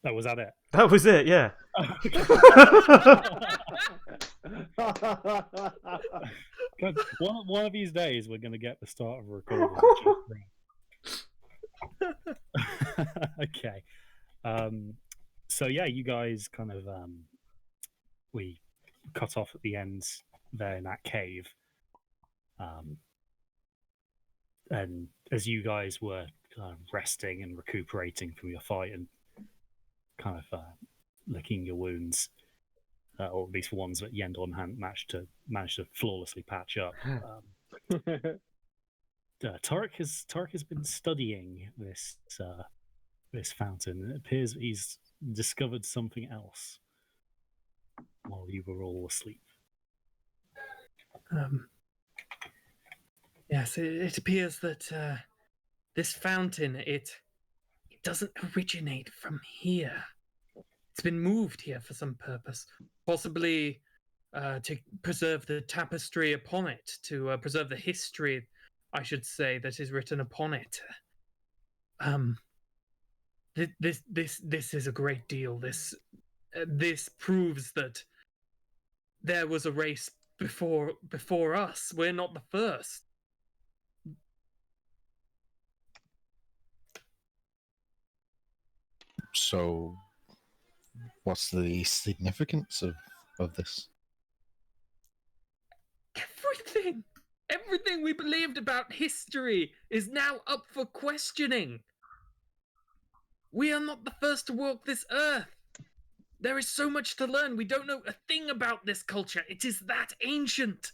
Oh, was that it? That was it, yeah. God, one of these days we're going to get the start of a recording. Okay. So yeah, you guys kind of we cut off at the ends there in that cave. And as you guys were kind of resting and recuperating from your fight and kind of licking your wounds, or at least ones that Yendon hadn't managed to flawlessly patch up. Torek has been studying this fountain, and it appears that he's discovered something else while you were all asleep. Yes, it appears that this fountain it doesn't originate from here. It's been moved here for some purpose, possibly to preserve the tapestry upon it, to preserve the history, I should say, that is written upon it. This is a great deal. This proves that there was a race before us. We're not the first. So, what's the significance of this? Everything we believed about history is now up for questioning. We are not the first to walk this earth. There is so much to learn. We don't know a thing about this culture. It is that ancient.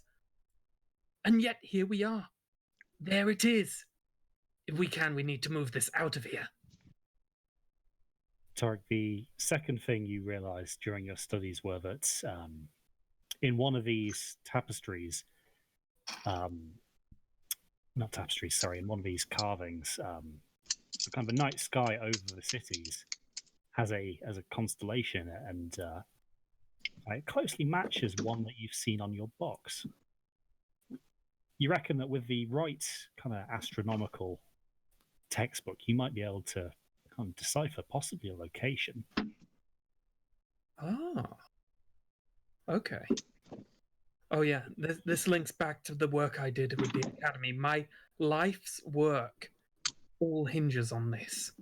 And yet, here we are. There it is. If we can, we need to move this out of here. Tarek, the second thing you realized during your studies were that in one of these tapestries, not tapestries, sorry, in one of these carvings, kind of a night sky over the cities has a constellation, and it closely matches one that you've seen on your box. You reckon that with the right kind of astronomical textbook, you might be able to kind of decipher possibly a location. Ah. Okay. Oh yeah, this links back to the work I did with the Academy. My life's work all hinges on this.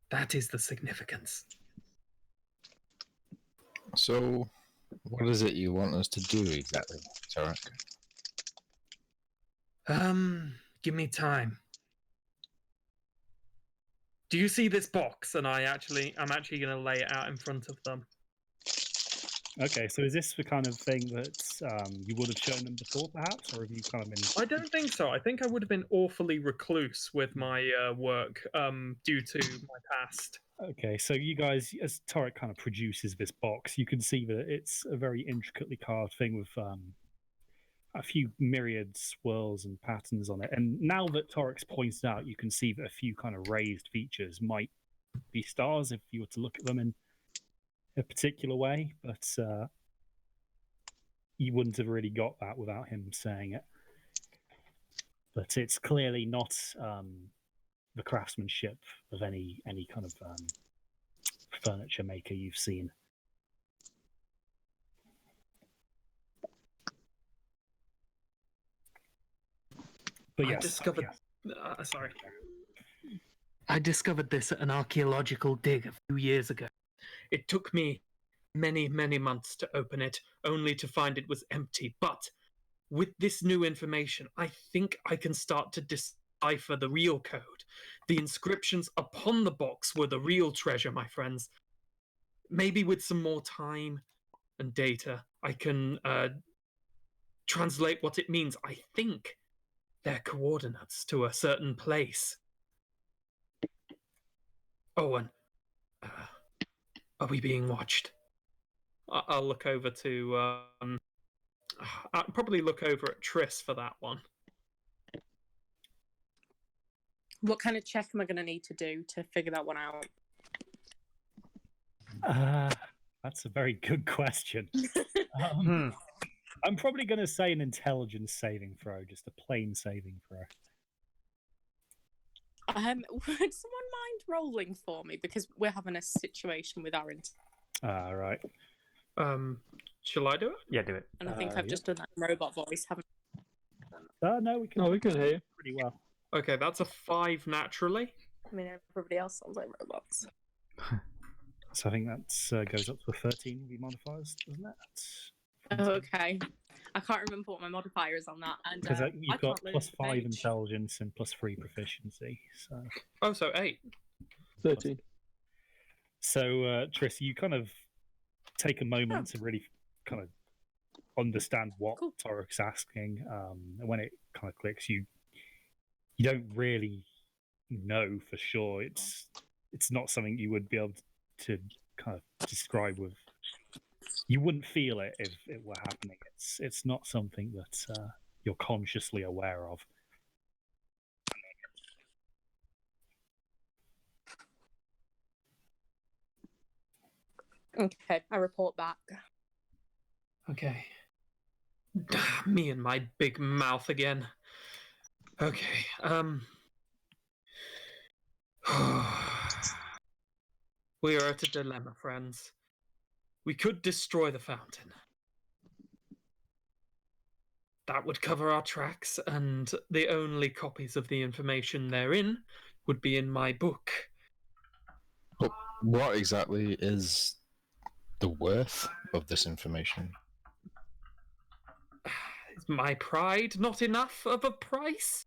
That is the significance. So, what is it you want us to do exactly, Tarek? Give me time. Do you see this box? And I'm actually going to lay it out in front of them. Okay, so is this the kind of thing that you would have shown them before, perhaps, or have you kind of been? I don't think so. I think I would have been awfully recluse with my work due to my past. Okay, so you guys, as Torek kind of produces this box, you can see that it's a very intricately carved thing with a few myriad swirls and patterns on it. And now that Torek's pointed out, you can see that a few kind of raised features might be stars if you were to look at them in a particular way, but you wouldn't have really got that without him saying it. But it's clearly not the craftsmanship of any kind of furniture maker you've seen. But yes, I discovered this at an archaeological dig a few years ago. It took me many, many months to open it, only to find it was empty. But with this new information, I think I can start to decipher the real code. The inscriptions upon the box were the real treasure, my friends. Maybe with some more time and data, I can translate what it means. I think they're coordinates to a certain place. Oh, and are we being watched? I'll look over to... I'll probably look over at Triss for that one. What kind of check am I going to need to do to figure that one out? That's a very good question. I'm probably going to say an intelligence saving throw, just a plain saving throw. Would someone mind rolling for me, because we're having a situation with our Right. Shall I do it? Yeah, do it. and I think I've just done that in robot voice, haven't No, we can. Oh, we can hear you. Pretty well. Okay, that's a 5 naturally. I? I mean, everybody else sounds like robots. So I think that goes up to a 13 with your modifiers, doesn't it? Oh, okay. I can't remember what my modifier is on that. And Because I you've got can't learn plus 5 mage. intelligence and plus 3 proficiency. So, Oh, so 8. 13. Triss, you kind of take a moment to really kind of understand what Cool. Torok's asking. And when it kind of clicks, you don't really know for sure. It's not something you would be able to kind of describe with. You wouldn't feel it if it were happening. It's not something that you're consciously aware of. Okay, I report back. Okay. Me and my big mouth again. Okay, we are at a dilemma, friends. We could destroy the fountain. That would cover our tracks, and the only copies of the information therein would be in my book. But what exactly is the worth of this information? Is my pride not enough of a price?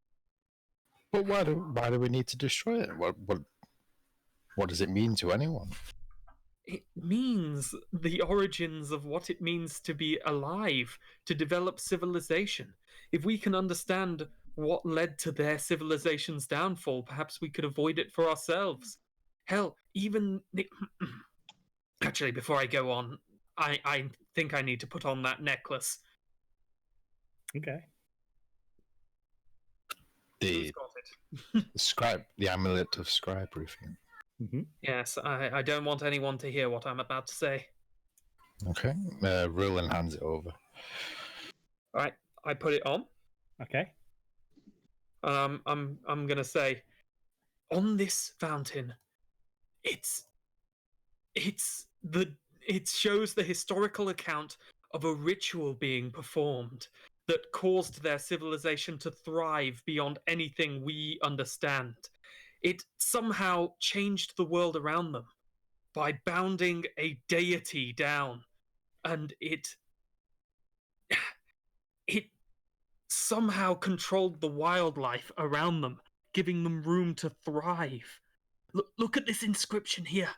But why do we need to destroy it? What does it mean to anyone? It means the origins of what it means to be alive, to develop civilization. If we can understand what led to their civilization's downfall, perhaps we could avoid it for ourselves. Hell, even the... Actually, before I go on, I think I need to put on that necklace. Okay. Who's The got it? the amulet of scribe roofing. Mm-hmm. Yes, I don't want anyone to hear what I'm about to say. Okay. Roland hands it over. Alright, I put it on. Okay. I'm gonna say, on this fountain, it shows the historical account of a ritual being performed that caused their civilization to thrive beyond anything we understand. It somehow changed the world around them by bounding a deity down, and it somehow controlled the wildlife around them, giving them room to thrive. Look at this inscription here.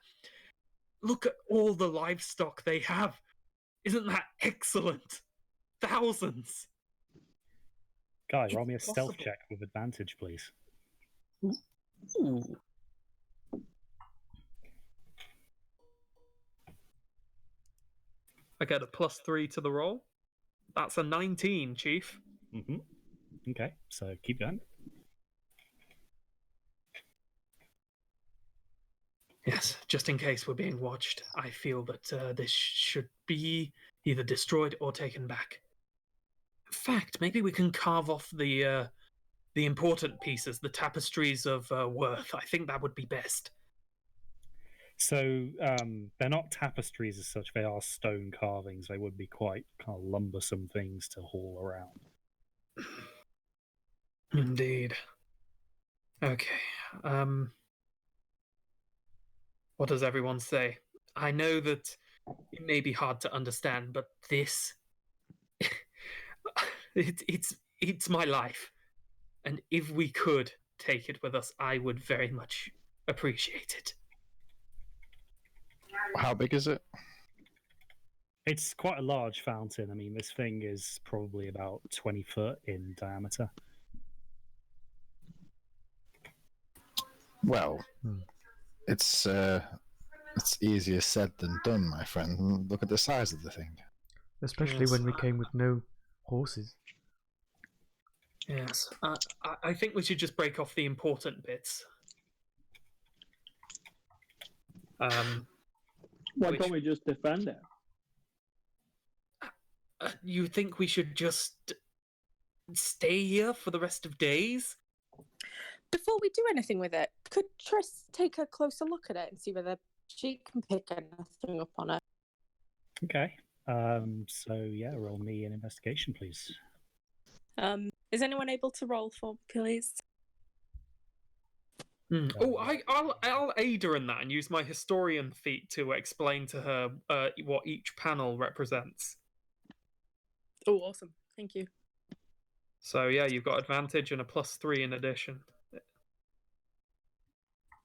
Look at all the livestock they have. Isn't that excellent? Thousands. Guy, It's roll me a stealth possible. check with advantage, please. Ooh. I get a +3 to the roll. That's a 19, Chief. Mm-hmm. Okay, so keep going. Yes, just in case we're being watched, I feel that this should be either destroyed or taken back. In fact, maybe we can carve off the important pieces, the tapestries of worth. I think that would be best. So they're not tapestries as such; they are stone carvings. They would be quite kind of lumbersome things to haul around. Indeed. Okay. What does everyone say? I know that it may be hard to understand, but this it's my life. And if we could take it with us, I would very much appreciate it. How big is it? It's quite a large fountain. I mean, this thing is probably about 20 foot in diameter. Well, it's easier said than done, my friend. Look at the size of the thing. Especially Yes. when we came with no horses. Yes. I think we should just break off the important bits. Why Which- can't we just defend it? You think we should just stay here for the rest of days? Before we do anything with it, could Triss take a closer look at it and see whether she can pick anything up on it? Okay. So yeah, roll me an investigation, please. Is anyone able to roll for, please? Oh, I'll aid her in that and use my historian feat to explain to her what each panel represents. Oh, awesome. Thank you. So yeah, you've got advantage and a +3 in addition.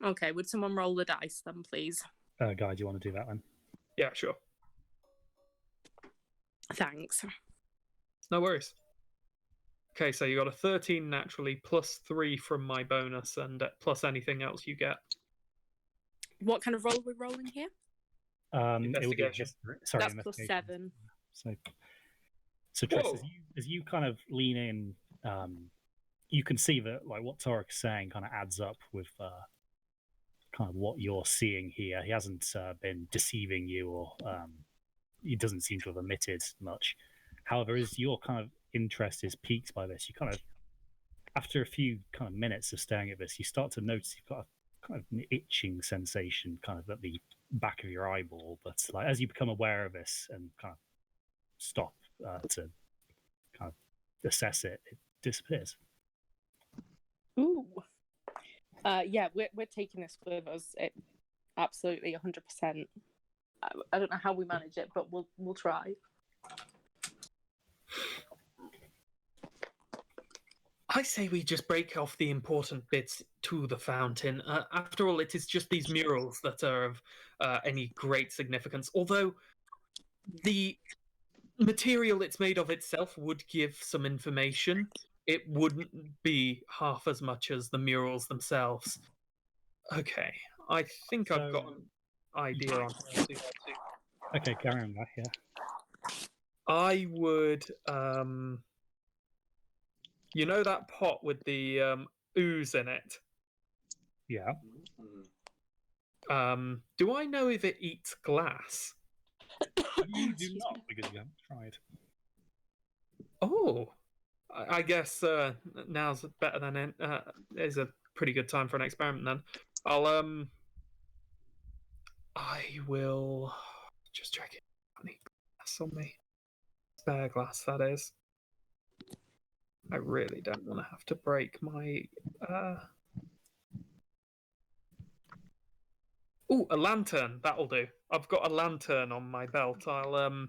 Okay, would someone roll the dice then, please? Guy, do you want to do that then? Yeah, sure. Thanks. No worries. Okay, so you got a 13 naturally, +3 from my bonus, and plus anything else you get. What kind of roll are we rolling here? It would be a Investigation. history. Sorry, That's investigation. +7. So Triss, Whoa. as you kind of lean in, you can see that like what Torek's saying kind of adds up with kind of what you're seeing here. He hasn't been deceiving you, or he doesn't seem to have omitted much. However, as your kind of interest is piqued by this, you kind of, after a few kind of minutes of staring at this, you start to notice you've got a kind of an itching sensation kind of at the back of your eyeball. But like as you become aware of this and kind of stop to kind of assess it, it disappears. Ooh. Yeah, we're taking this with us. Absolutely 100%. I don't know how we manage it, but we'll try. I say we just break off the important bits to the fountain. After all, it is just these murals that are of any great significance. Although the material it's made of itself would give some information, it wouldn't be half as much as the murals themselves. Okay, I think I've got an idea on how to do that too. Okay, carry on, yeah. I would, you know that pot with the ooze in it? Yeah. Do I know if it eats glass? You do not, because you haven't tried. Oh, I guess now's better than is a pretty good time for an experiment. Then I will just check it. Any glass on me? Spare glass, that is. I really don't want to have to break my. Oh, a lantern. That'll do. I've got a lantern on my belt. I'll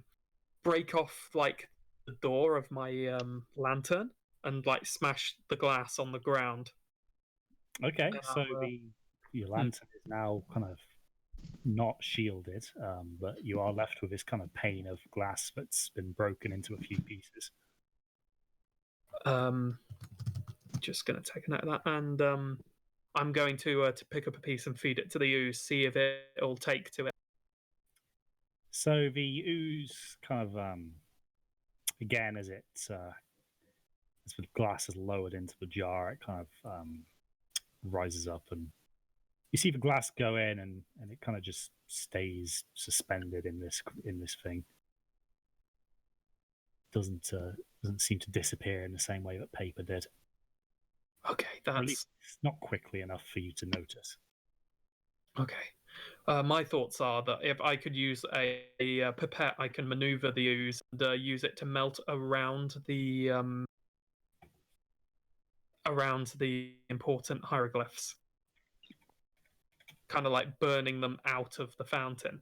break off like the door of my lantern and like smash the glass on the ground. Okay, so your lantern is now kind of not shielded, but you are left with this kind of pane of glass that's been broken into a few pieces. Just going to take a note of that, and I'm going to pick up a piece and feed it to the ooze, see if it'll take to it. So the ooze kind of, again, as the glass is lowered into the jar, it kind of rises up, and you see the glass go in, and it kind of just stays suspended in this thing. Doesn't seem to disappear in the same way that paper did. Okay, Or at that's least not quickly enough for you to notice. okay. My thoughts are that if I could use a pipette, I can maneuver the ooze and use it to melt around the important hieroglyphs, kind of like burning them out of the fountain.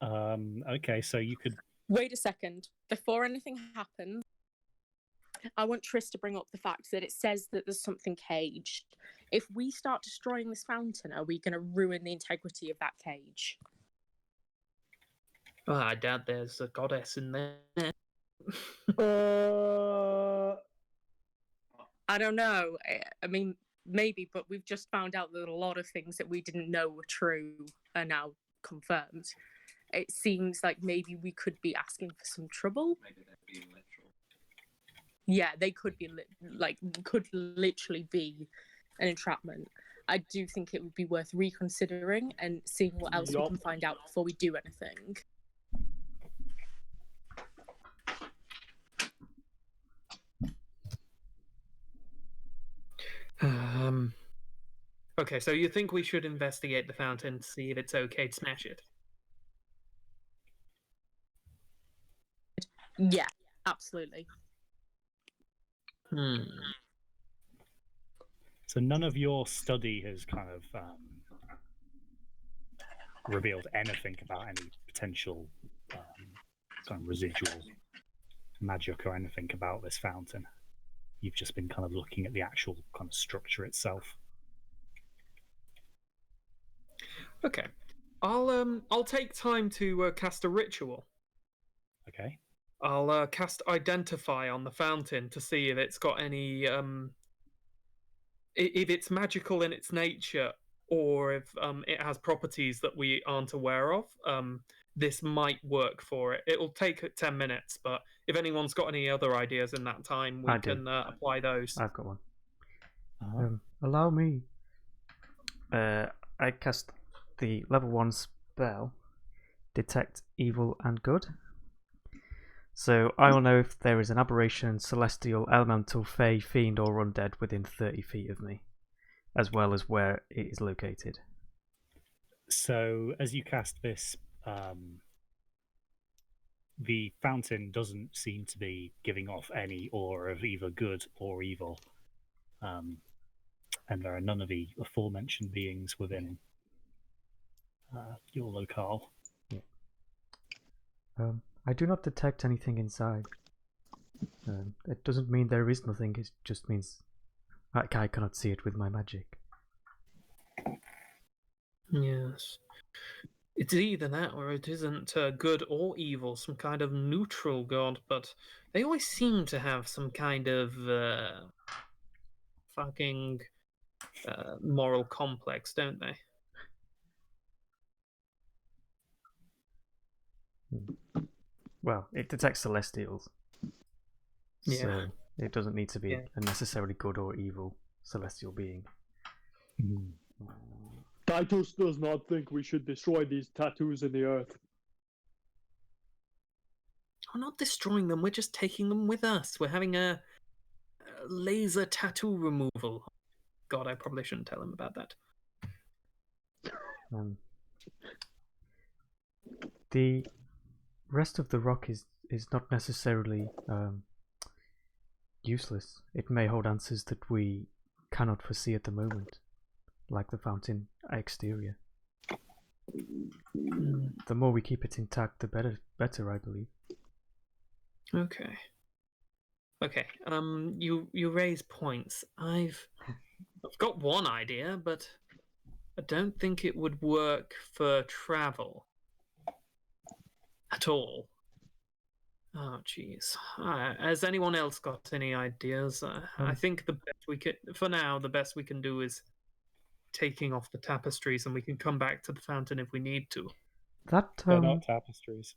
Okay, so you could. Wait a second. Before anything happens, I want Triss to bring up the fact that it says that there's something caged. If we start destroying this fountain, are we going to ruin the integrity of that cage? Oh, I doubt there's a goddess in there. I don't know. I mean, maybe, but we've just found out that a lot of things that we didn't know were true are now confirmed. It seems like maybe we could be asking for some trouble. Maybe they're being literal. Yeah, they could be could literally be an entrapment. I do think it would be worth reconsidering and seeing what else we can find out before we do anything. Okay, so you think we should investigate the fountain to see if it's okay to smash it? Yeah, absolutely. Hmm. So none of your study has kind of revealed anything about any potential kind of residual magic or anything about this fountain. You've just been kind of looking at the actual kind of structure itself. Okay. I'll take time to cast a ritual. Okay. I'll cast Identify on the fountain to see if it's got any if it's magical in its nature, or if it has properties that we aren't aware of. This might work for it. It'll take 10 minutes, but if anyone's got any other ideas in that time, we I do. can apply those. I've got one. Uh-huh. Allow me. I cast the level 1 spell, Detect Evil and Good. So I will know if there is an aberration, celestial, elemental, fey, fiend, or undead within 30 feet of me, as well as where it is located. So as you cast this, the fountain doesn't seem to be giving off any aura of either good or evil. And there are none of the aforementioned beings within your locale. Yeah. I do not detect anything inside. It doesn't mean there is nothing, it just means I cannot see it with my magic. Yes. It's either that or it isn't good or evil, some kind of neutral god, but they always seem to have some kind of fucking moral complex, don't they? Well, it detects celestials. Yeah. So it doesn't need to be Yeah. a necessarily good or evil celestial being. Titus does not think we should destroy these tattoos in the earth. We're not destroying them, we're just taking them with us. We're having a laser tattoo removal. God, I probably shouldn't tell him about that. The rest of the rock is not necessarily useless. It may hold answers that we cannot foresee at the moment, like the fountain exterior. The more we keep it intact, the better, I believe. Okay. Okay. You raise points. I've got one idea, but I don't think it would work for travel at all. Oh, jeez. Has anyone else got any ideas? I think the best we could, for now, the best we can do is taking off the tapestries, and we can come back to the fountain if we need to. That They're not tapestries.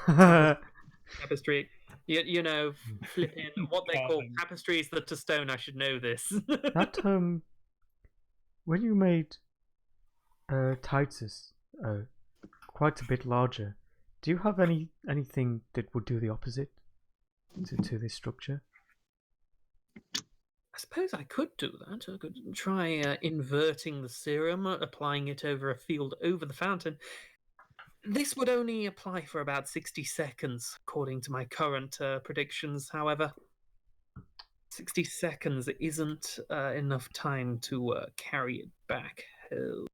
Tapestry, you know, flipping what they call Carving. tapestries that to stone. I should know this. that when you made Titus quite a bit larger, do you have anything that would do the opposite to this structure? I suppose I could do that. I could try inverting the serum, applying it over a field over the fountain. This would only apply for about 60 seconds, according to my current predictions, however. 60 seconds isn't enough time to carry it back home.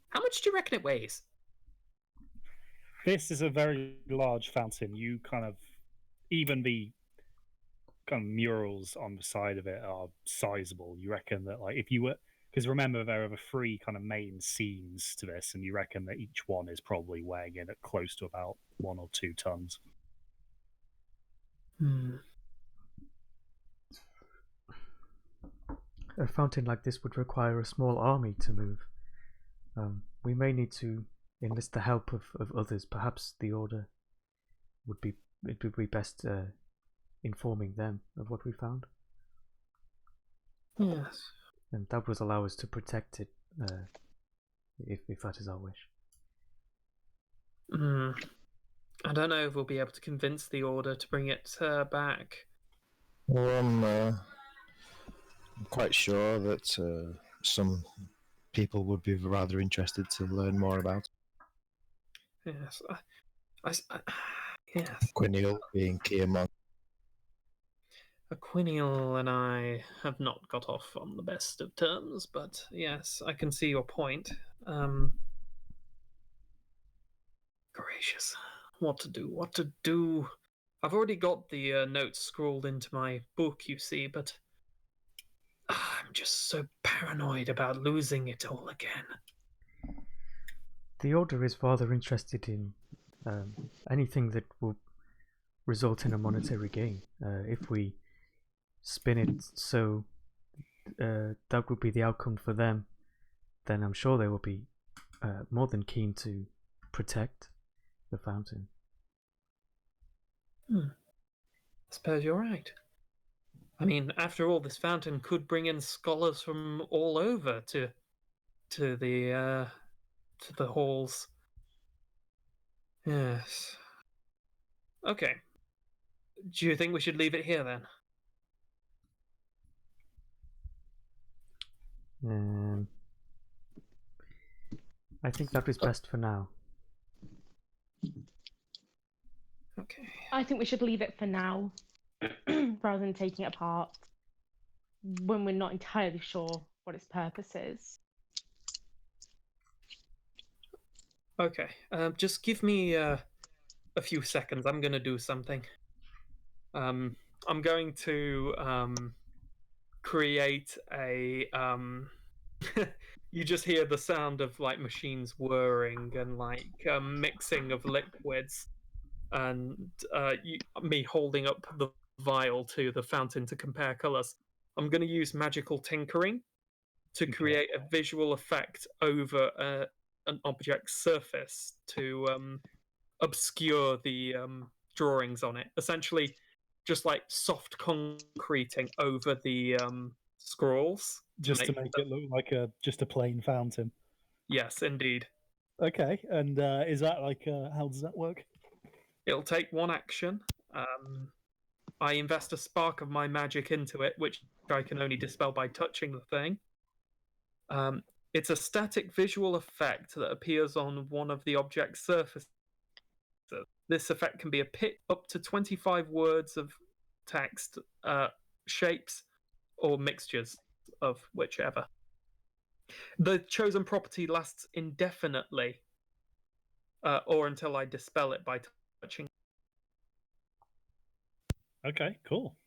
How much do you reckon it weighs? This is a very large fountain. You kind of, even the kind of murals on the side of it are sizable. You reckon that, like, if you were, because remember there are the three kind of main scenes to this, and you reckon that each one is probably weighing in at close to about 1 or 2 tons. A fountain like this would require a small army to move. We may need to enlist the help of others. Perhaps the Order would be best informing them of what we found. Yes. And that would allow us to protect it, if that is our wish. I don't know if we'll be able to convince the Order to bring it back. Well, quite sure that some people would be rather interested to learn more about. Yes. Yes. Quiniel being key among. Quiniel and I have not got off on the best of terms, but yes, I can see your point. Gracious. What to do? What to do? I've already got the notes scrawled into my book, you see, but I'm just so paranoid about losing it all again. The Order is rather interested in anything that will result in a monetary gain. If we spin it so that would be the outcome for them, then I'm sure they will be more than keen to protect the fountain. I suppose you're right. I mean, after all, this fountain could bring in scholars from all over to the halls. Yes. Okay. Do you think we should leave it here then? I think that is best for now. Okay. I think we should leave it for now, rather than taking it apart when we're not entirely sure what its purpose is. Okay. Just give me a few seconds. I'm gonna do something. I'm going to create a you just hear the sound of like machines whirring and like mixing of liquids, and me holding up the vial to the fountain to compare colors. I'm going to use magical tinkering to create a visual effect over an object's surface to obscure the drawings on it. Essentially, just like soft concreting over the scrolls. Just to make it look like just a plain fountain. Yes, indeed. Okay, and is that like how does that work? It'll take one action. I invest a spark of my magic into it, which I can only dispel by touching the thing. It's a static visual effect that appears on one of the object's surfaces. This effect can be a pit up to 25 words of text, shapes, or mixtures of whichever. The chosen property lasts indefinitely, or until I dispel it by touching. Okay, cool.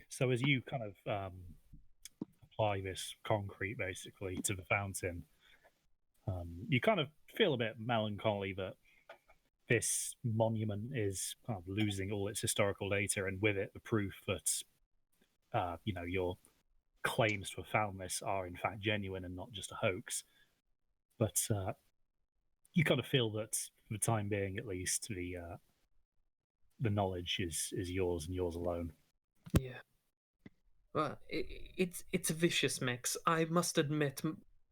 So as you kind of apply this concrete basically to the fountain, you kind of feel a bit melancholy that this monument is kind of losing all its historical data, and with it the proof that your claims to have found this are in fact genuine and not just a hoax. But you kind of feel that for the time being, at least, the knowledge is yours and yours alone. Yeah. Well, it's a vicious mix. I must admit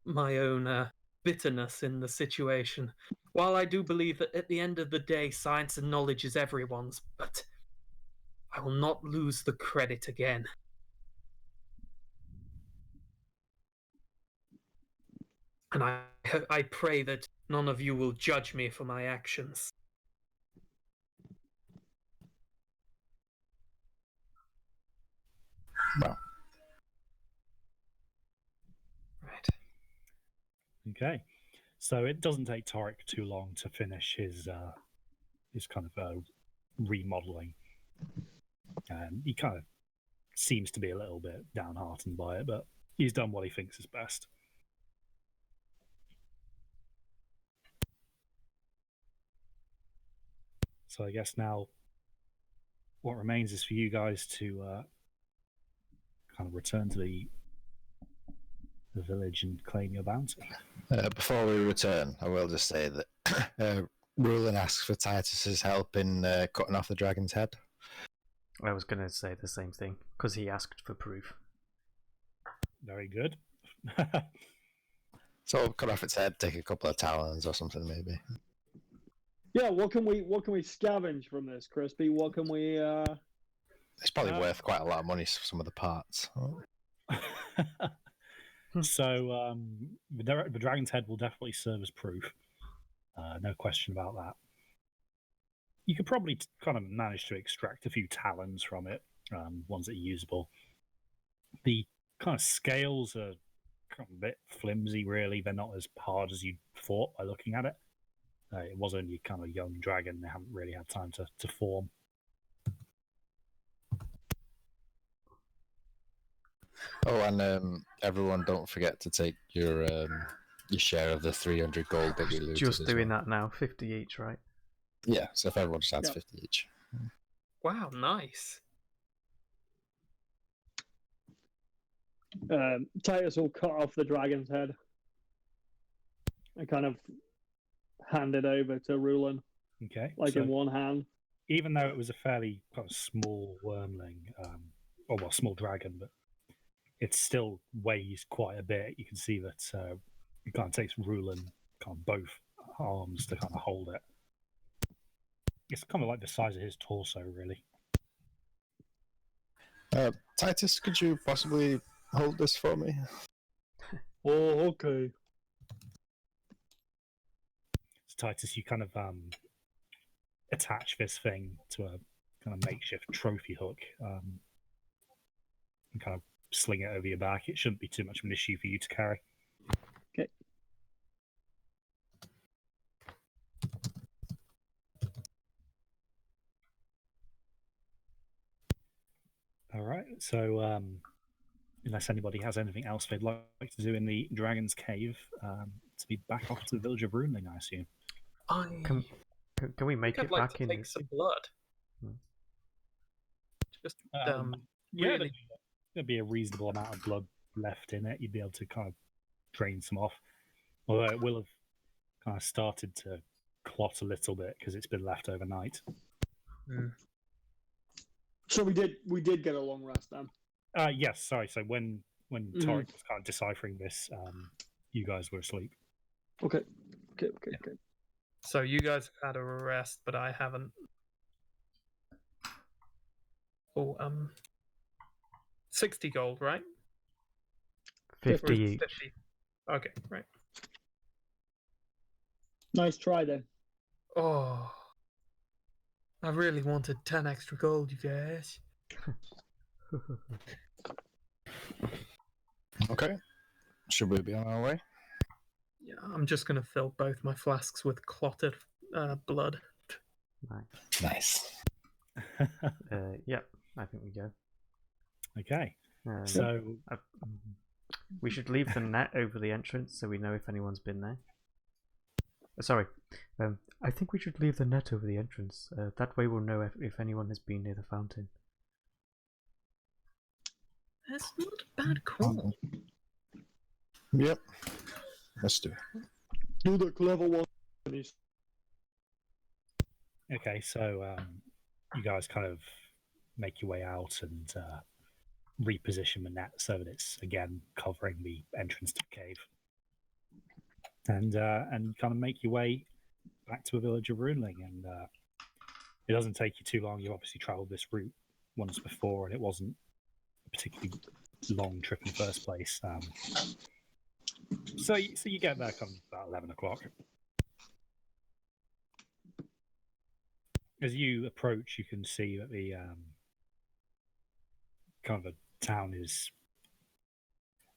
my own bitterness in the situation. While I do believe that at the end of the day, science and knowledge is everyone's, but I will not lose the credit again. And I pray that none of you will judge me for my actions. Well, Right. Okay, so it doesn't take Tarek too long to finish his kind of remodeling. He kind of seems to be a little bit downhearted by it, but he's done what he thinks is best. So I guess now what remains is for you guys to kind of return to the village and claim your bounty. Before we return, I will just say that Rulin asks for Titus's help in cutting off the dragon's head. I was going to say the same thing, because he asked for proof. Very good. So cut off its head, take a couple of talons or something, maybe. Yeah, what can we scavenge from this, Crispy? What can we It's probably worth quite a lot of money for some of the parts. So the dragon's head will definitely serve as proof. No question about that. You could probably kind of manage to extract a few talons from it, ones that are usable. The kind of scales are kind of a bit flimsy, really. They're not as hard as you thought by looking at it. It was only kind of a young dragon. They haven't really had time to form. Oh, and everyone, don't forget to take your share of the 300 gold that we looted. Just as doing well. that now, 50 each, right? Yeah, so if everyone just adds Yep. 50 each. Wow, nice. Titus will cut off the dragon's head and kind of hand it over to Rulin, Okay. like so in one hand. even though it was a fairly kind of small wormling, or well, small dragon, but it still weighs quite a bit. You can see that it kind of takes Rulin kind of both arms to kind of hold it. It's kind of like the size of his torso, really. Titus, could you possibly hold this for me? Oh, okay. So Titus, you kind of attach this thing to a kind of makeshift trophy hook and kind of sling it over your back. It shouldn't be too much of an issue for you to carry. Okay. All right. So, unless anybody has anything else they'd like to do in the Dragon's Cave, to be back off to the village of Runeling, I assume. Can we make I'd it like back to in? take some blood. Hmm. Just Yeah, really. there'd be a reasonable amount of blood left in it. You'd be able to kind of drain some off. Although it will have kind of started to clot a little bit because it's been left overnight. So we did get a long rest then. Yes, sorry. So when Torek was kind of deciphering this, you guys were asleep. Okay. Yeah. So you guys have had a rest, but I haven't. Oh, 60 gold, right? 50 Or is it each. 50? Okay, right. Nice try then. Oh, I really wanted 10 extra gold, you guys. Okay. Should we be on our way? Yeah, I'm just gonna fill both my flasks with clotted blood. Nice. Yeah, I think we go. Okay. Um, So we should leave the net over the entrance so we know if anyone's been there. Sorry. I think we should leave the net over the entrance. That way we'll know if anyone has been near the fountain. That's not a bad call. Yep. Let's do it. Do the clever one. okay, so you guys kind of make your way out and reposition the net so that it's again covering the entrance to the cave, and kind of make your way back to a village of Runeling. And it doesn't take you too long. You've obviously travelled this route once before, and it wasn't a particularly long trip in the first place. So you get there come about 11 o'clock. As you approach, you can see that the kind of the town is.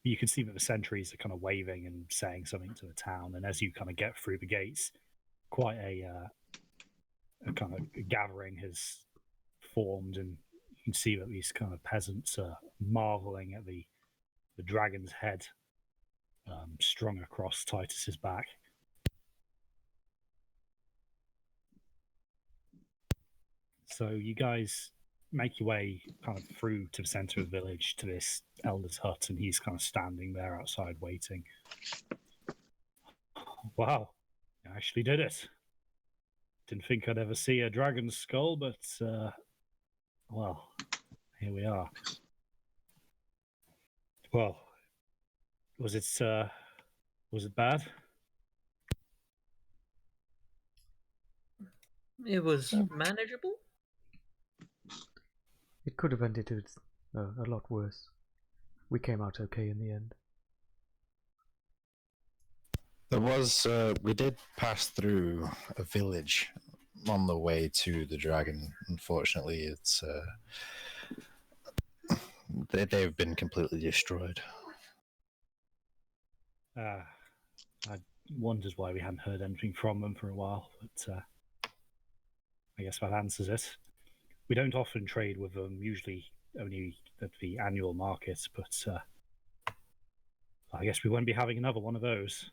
You can see that the sentries are kind of waving and saying something to the town, and as you kind of get through the gates, quite a kind of gathering has formed, and you can see that these kind of peasants are marveling at the dragon's head strung across Titus's back. So you guys make your way kind of through to the center of the village to this elder's hut, and he's kind of standing there outside waiting. Wow, you actually did it. Didn't think I'd ever see a dragon's skull, but well, here we are. Well, was it bad? It was manageable. It could have ended with a lot worse. We came out okay in the end. There was, we did pass through a village on the way to the dragon. Unfortunately, it's they've been completely destroyed. I wondered why we hadn't heard anything from them for a while, but I guess that answers it. We don't often trade with them, usually only at the annual market, but I guess we won't be having another one of those.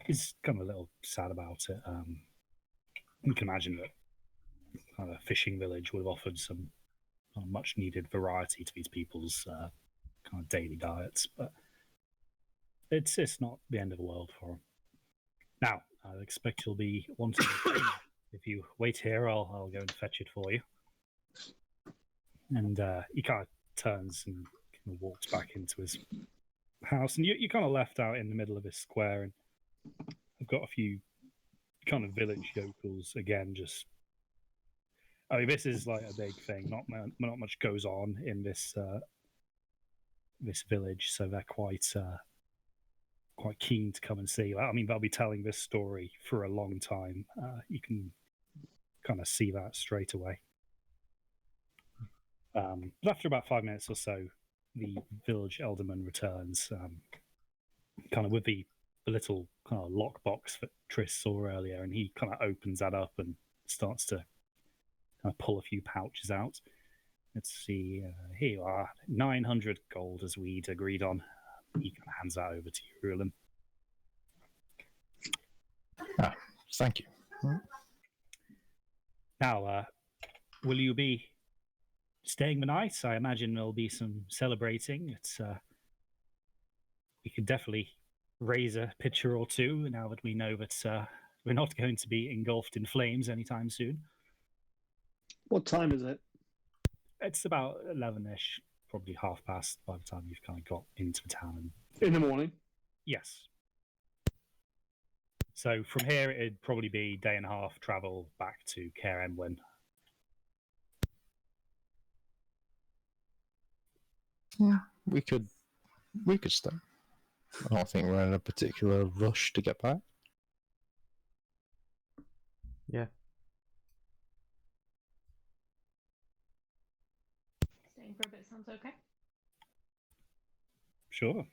He's kind of a little sad about it. You can imagine that a fishing village would have offered some much needed variety to these people's kind of daily diets, but it's not the end of the world for them. Now, I expect you'll be wanting a drink. If you wait here, I'll go and fetch it for you. And he kind of turns and kind of walks back into his house, and you kind of left out in the middle of this square, and I've got a few kind of village yokels again. Just, I mean, this is like a big thing. Not much goes on in this this village, so they're quite keen to come and see. I mean, they'll be telling this story for a long time. You can kind of see that straight away. But after about 5 minutes or so, the village elderman returns, kind of with the little kind of lockbox that Triss saw earlier, and he kind of opens that up and starts to kind of pull a few pouches out. Let's see, here you are, 900 gold as we'd agreed on. He kind of hands that over to you, Rulin. Ah, thank you. Now, will you be staying the night? I imagine there'll be some celebrating. It's we could definitely raise a pitcher or two now that we know that we're not going to be engulfed in flames anytime soon. What time is it? It's about 11ish, probably half past by the time you've kind of got into town. In the morning. Yes. So from here, it'd probably be a day and a half travel back to Caer Emlyn. Yeah, we could stay. I don't think we're in a particular rush to get back. Yeah. Staying for a bit sounds okay. Sure.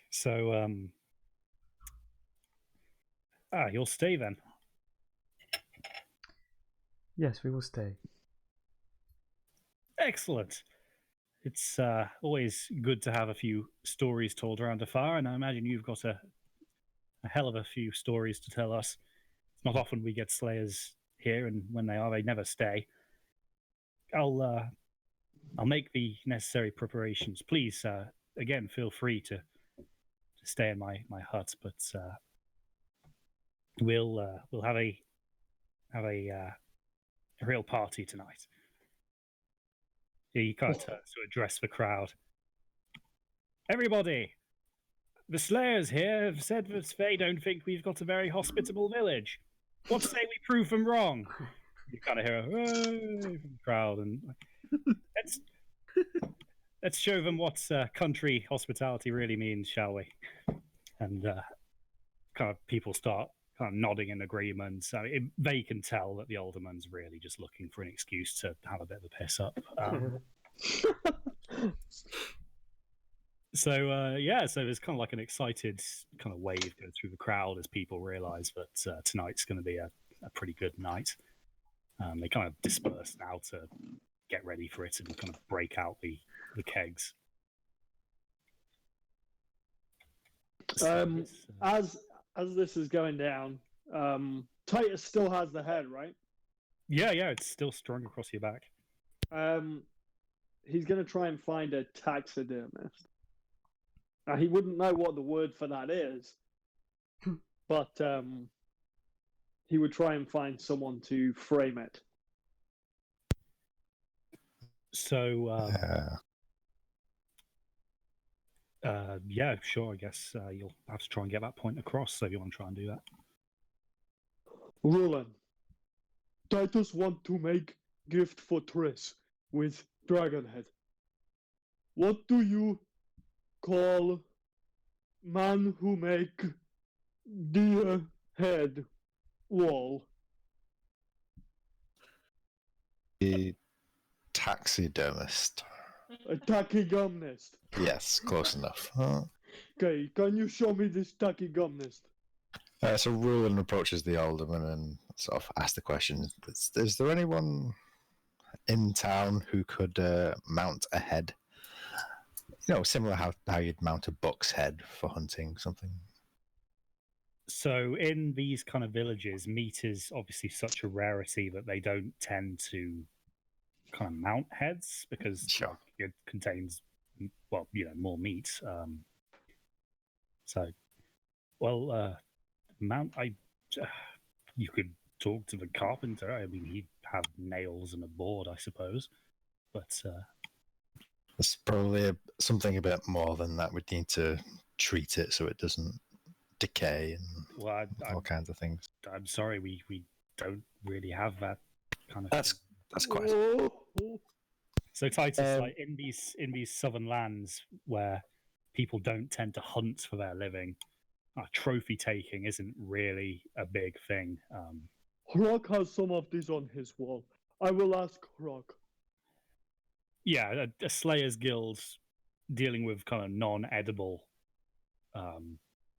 So, you'll stay then? Yes, we will stay. Excellent. It's always good to have a few stories told around the fire, and I imagine you've got a hell of a few stories to tell us. It's not often we get slayers here, and when they are, they never stay. I'll make the necessary preparations. Please, again, feel free to stay in my hut, but we'll have a real party tonight. He kind of turns to address the crowd. Everybody, the Slayers here have said that they don't think we've got a very hospitable village. What say we prove them wrong? You kind of hear a "Hooray" from the crowd, and let's show them what country hospitality really means, shall we? And kind of people start kind of nodding in agreement. So they can tell that the alderman's really just looking for an excuse to have a bit of a piss up. So there's kind of like an excited kind of wave going through the crowd as people realise that tonight's going to be a pretty good night. They kind of disperse now to get ready for it and kind of break out the kegs. So As this is going down, Titus still has the head, right? yeah, it's still strung across your back. He's going to try and find a taxidermist. Now, he wouldn't know what the word for that is, but he would try and find someone to frame it. So, yeah, sure, I guess you'll have to try and get that point across, so if you want to try and do that. Rulin, Titus want to make gift for Triss with dragon head. What do you call man who make deer head wall? The taxidermist. A tachygumnist. Yes, close enough. Okay, can you show me this tachygumnist? So Rulin approaches the alderman and sort of asks the question: Is there anyone in town who could mount a head? You know, similar how you'd mount a buck's head for hunting, something. So in these kind of villages, meat is obviously such a rarity that they don't tend to kind of mount heads because Sure. it contains, well, more meat. So, well, mount. You could talk to the carpenter. I mean, he'd have nails and a board, I suppose. But It's probably something a bit more than that. We'd need to treat it so it doesn't decay and well, all kinds of things. I'm sorry, we don't really have that kind of. That's quite. Oh, So Titus, like in these southern lands where people don't tend to hunt for their living, trophy taking isn't really a big thing. Rock has some of these on his wall. I will ask Rock. Yeah, a Slayer's Guild dealing with kind of non-edible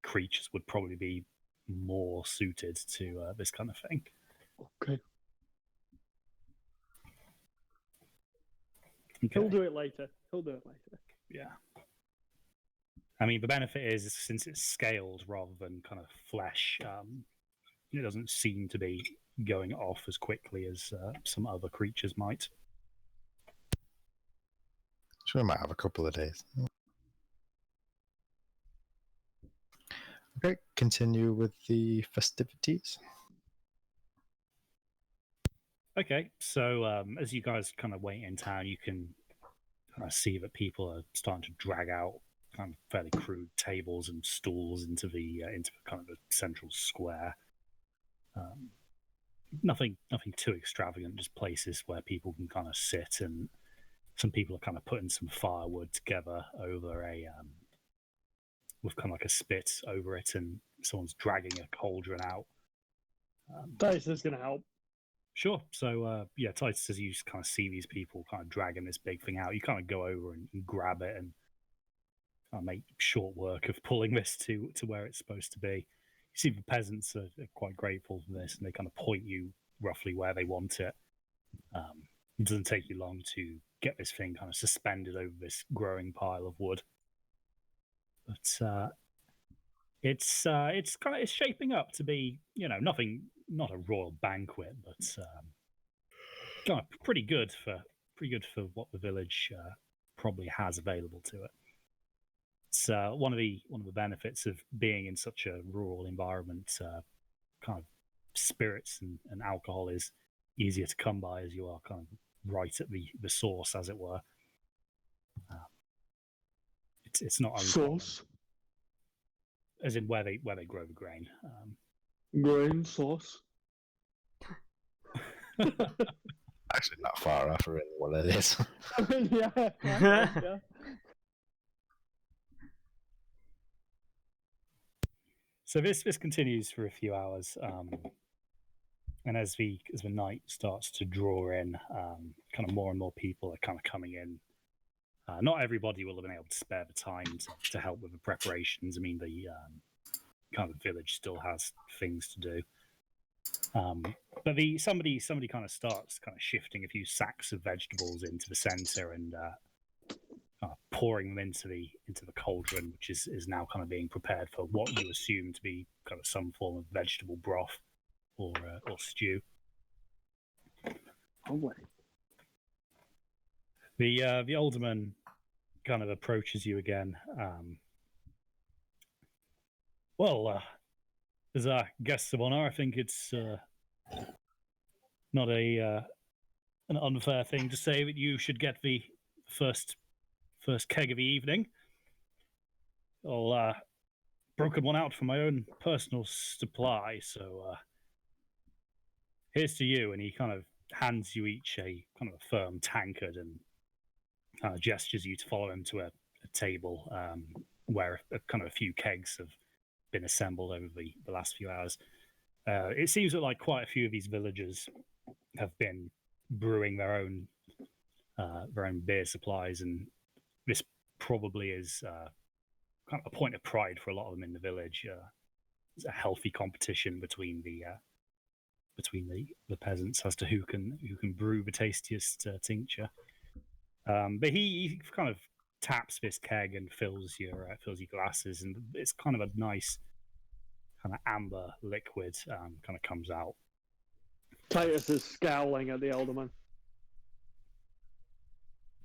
creatures would probably be more suited to this kind of thing. Okay. Okay. He'll do it later. Yeah. I mean, the benefit is since it's scaled rather than kind of flesh, it doesn't seem to be going off as quickly as some other creatures might. Sure, we might have a couple of days. Okay, continue with the festivities. Okay, so as you guys kind of wait in town, you can kind of see that people are starting to drag out kind of fairly crude tables and stools into the kind of the central square. Nothing too extravagant, just places where people can kind of sit, and some people are kind of putting some firewood together over a with kind of like a spit over it, and someone's dragging a cauldron out. Titus is gonna help. Sure. So yeah, Titus, as you kind of see these people kind of dragging this big thing out, you kind of go over and grab it and kind of make short work of pulling this to where it's supposed to be. You see the peasants are quite grateful for this, and they kind of point you roughly where they want it. It doesn't take you long to get this thing kind of suspended over this growing pile of wood. But it's shaping up to be, not a royal banquet, but kind of pretty good for what the village probably has available to it. It's one of the benefits of being in such a rural environment. Kind of spirits and alcohol is easier to come by as you are kind of right at the source, as it were. It's not uncommon, Sauce. as in where they grow the grain. Grain sauce. Actually, not far off really what it is. yeah. So this continues for a few hours, and as the night starts to draw in, kind of more and more people are kind of coming in. Not everybody will have been able to spare the time to help with the preparations. I mean, the kind of village still has things to do. But somebody kind of starts kind of shifting a few sacks of vegetables into the center and pouring them into the cauldron, which is now kind of being prepared for what you assume to be kind of some form of vegetable broth or stew. Oh wait. The alderman kind of approaches you again. Well, as our guests of honor, I think it's not an unfair thing to say that you should get the first keg of the evening. I'll broken one out for my own personal supply, so here's to you, and he kind of hands you each a kind of a firm tankard and kind of gestures you to follow him to a table where kind of a few kegs have been assembled over the last few hours. It seems that like quite a few of these villagers have been brewing their own beer supplies, and this probably is kind of a point of pride for a lot of them in the village. It's a healthy competition between the peasants as to who can brew the tastiest tincture. But he kind of taps this keg and fills your glasses, and it's kind of a nice kind of amber liquid kind of comes out. Titus is scowling at the alderman.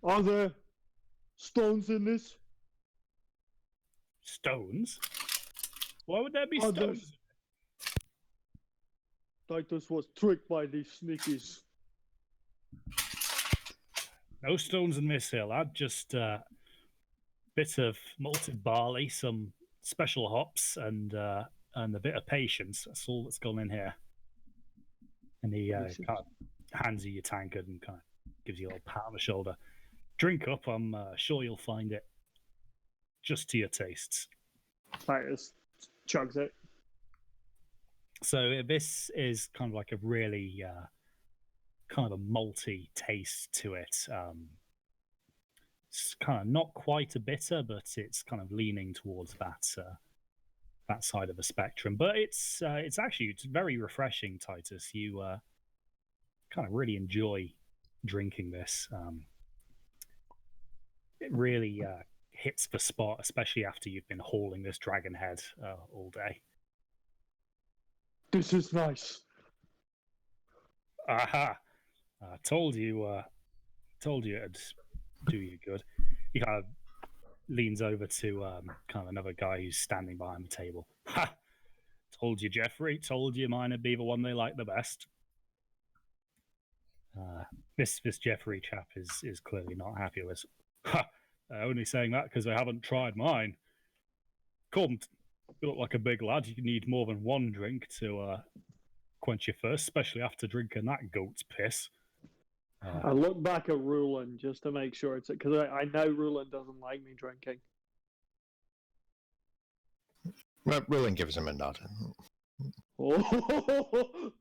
Are there stones in this? Stones? Why would there be Are there- stones? Titus was tricked by these sneakies. No stones in this hill. I'd just bit of malted barley, some special hops, and a bit of patience. That's all that's gone in here. And he kind of hands you your tankard and kind of gives you a little pat on the shoulder. Drink up. I'm sure you'll find it just to your tastes. Titus chugs it. So this is kind of like a really kind of a malty taste to it. It's kind of not quite a bitter, but it's kind of leaning towards that side of the spectrum. But it's very refreshing, Titus. You kind of really enjoy drinking this. It really hits the spot, especially after you've been hauling this dragon head all day. This is nice. Aha! I told you it'd do you good. He kind of leans over to kind of another guy who's standing behind the table. Ha! Told you, Jeffrey. Told you mine'd be the one they like the best. This Jeffrey chap is clearly not happy with. Ha! Only saying that because I haven't tried mine. Come, you look like a big lad. You need more than one drink to quench your thirst, especially after drinking that goat's piss. I look back at Rulin just to make sure it's it, because I know Rulin doesn't like me drinking. Well, Roland gives him a nod. Oh.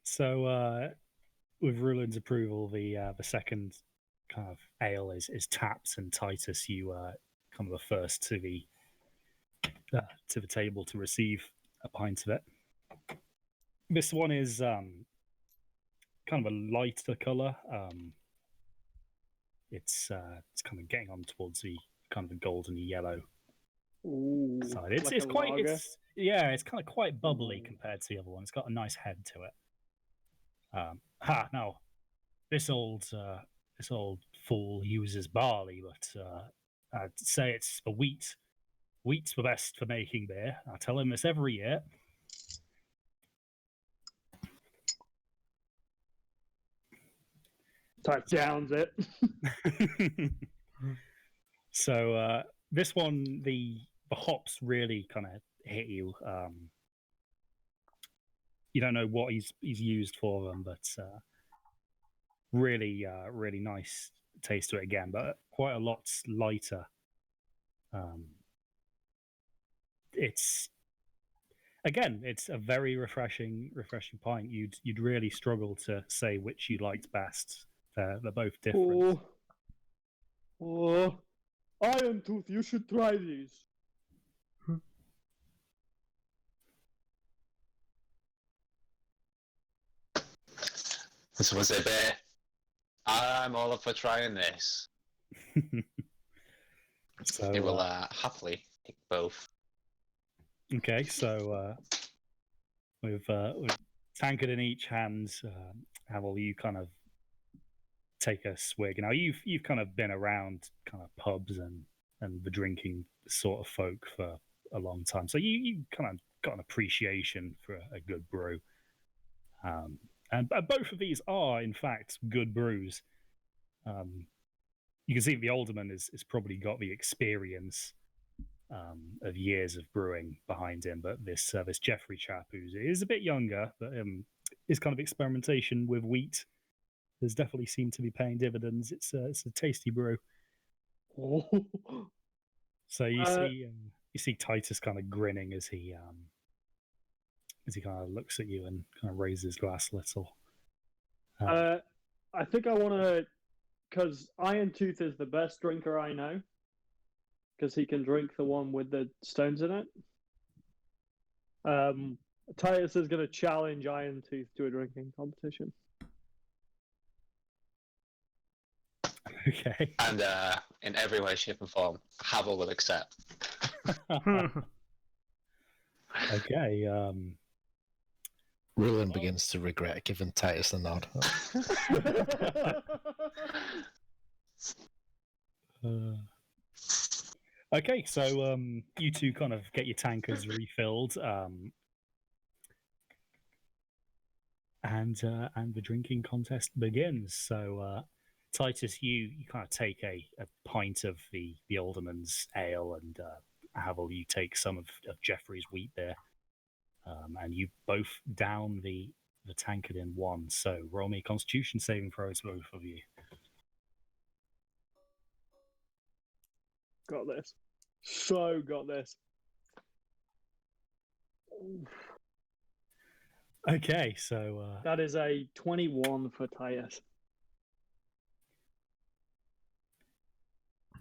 So, with Rulin's approval, the second kind of ale is tapped, and Titus, you kind of the first to the table to receive a pint of it. This one is kind of a lighter color. It's kind of getting on towards the kind of the golden yellow Ooh, side. like It's a quite lager. it's kind of quite bubbly Ooh. compared to the other one. It's got a nice head to it. Now this old fool uses barley, but I'd say it's the wheat. Wheat's the best for making beer. I tell him this every year. Type downs it. So this one, the hops really kind of hit you. You don't know what he's used for them, but really nice taste to it again, but quite a lot lighter. It's a very refreshing pint. You'd really struggle to say which you liked best. They're both different. Oh, Iron Tooth, you should try these. This was a bit. I'm all up for trying this. So It will happily take both. okay, so with tankard in each hand, Havel, you kind of take a swig. Now you've kind of been around kind of pubs and the drinking sort of folk for a long time, so you kind of got an appreciation for a good brew. And both of these are, in fact, good brews. You can see the alderman has probably got the experience of years of brewing behind him. But this Jeffrey chap, who is a bit younger, but his kind of experimentation with wheat has definitely seemed to be paying dividends. It's a tasty brew. So you see Titus kind of grinning as he kind of looks at you and kind of raises his glass a little. I think I want to, because Iron Tooth is the best drinker I know, because he can drink the one with the stones in it. Titus is going to challenge Iron Tooth to a drinking competition. Okay. And in every way, shape, and form, Havel will accept. Okay. Ruin begins to regret giving Titus the nod. Okay, so you two kind of get your tankers refilled, and the drinking contest begins. So Titus, you kind of take a pint of the alderman's ale, and Havel, you take some of Jeffrey's wheat beer, and you both down the tankard in one. So roll me a Constitution saving throws, both of you. Got this. So got this. Okay, so That is a 21 for Titus.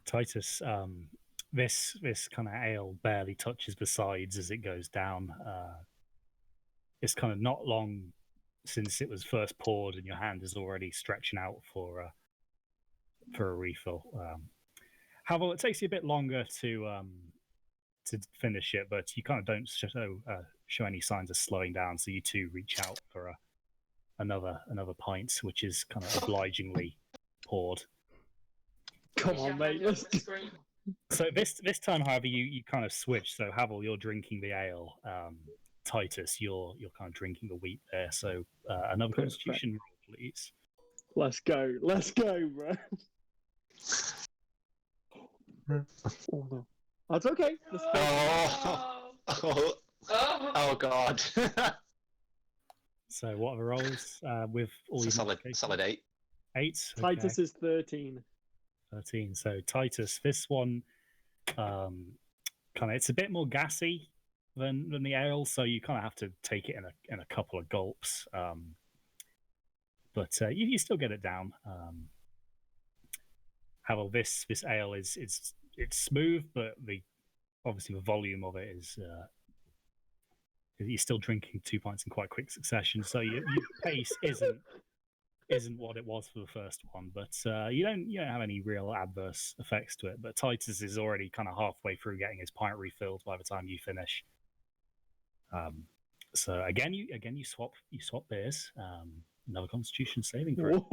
Titus, this kind of ale barely touches the sides as it goes down. It's kind of not long since it was first poured, and your hand is already stretching out for a refill. However, it takes you a bit longer to finish it, but you kind of don't show any signs of slowing down. So you two reach out for another pint, which is kind of obligingly poured. Come on, mate. Let's do... So this time, however, you kind of switch. So Havel, you're drinking the ale. Titus, you're kind of drinking the wheat there. So another Constitution roll, please. Let's go, bro. Oh no, that's okay. Oh God. So what are the rolls with all It's your a solid 8. 8? Okay. Titus is 13. 13. So Titus, this one, kind of, it's a bit more gassy than the ale, so you kind of have to take it in a couple of gulps. But you still get it down. However, this ale is it's smooth, but obviously the volume of it is you're still drinking 2 pints in quite quick succession, so your pace isn't what it was for the first one, but you don't have any real adverse effects to it. But Titus is already kind of halfway through getting his pint refilled by the time you finish. So again you swap beers. Another Constitution saving throw.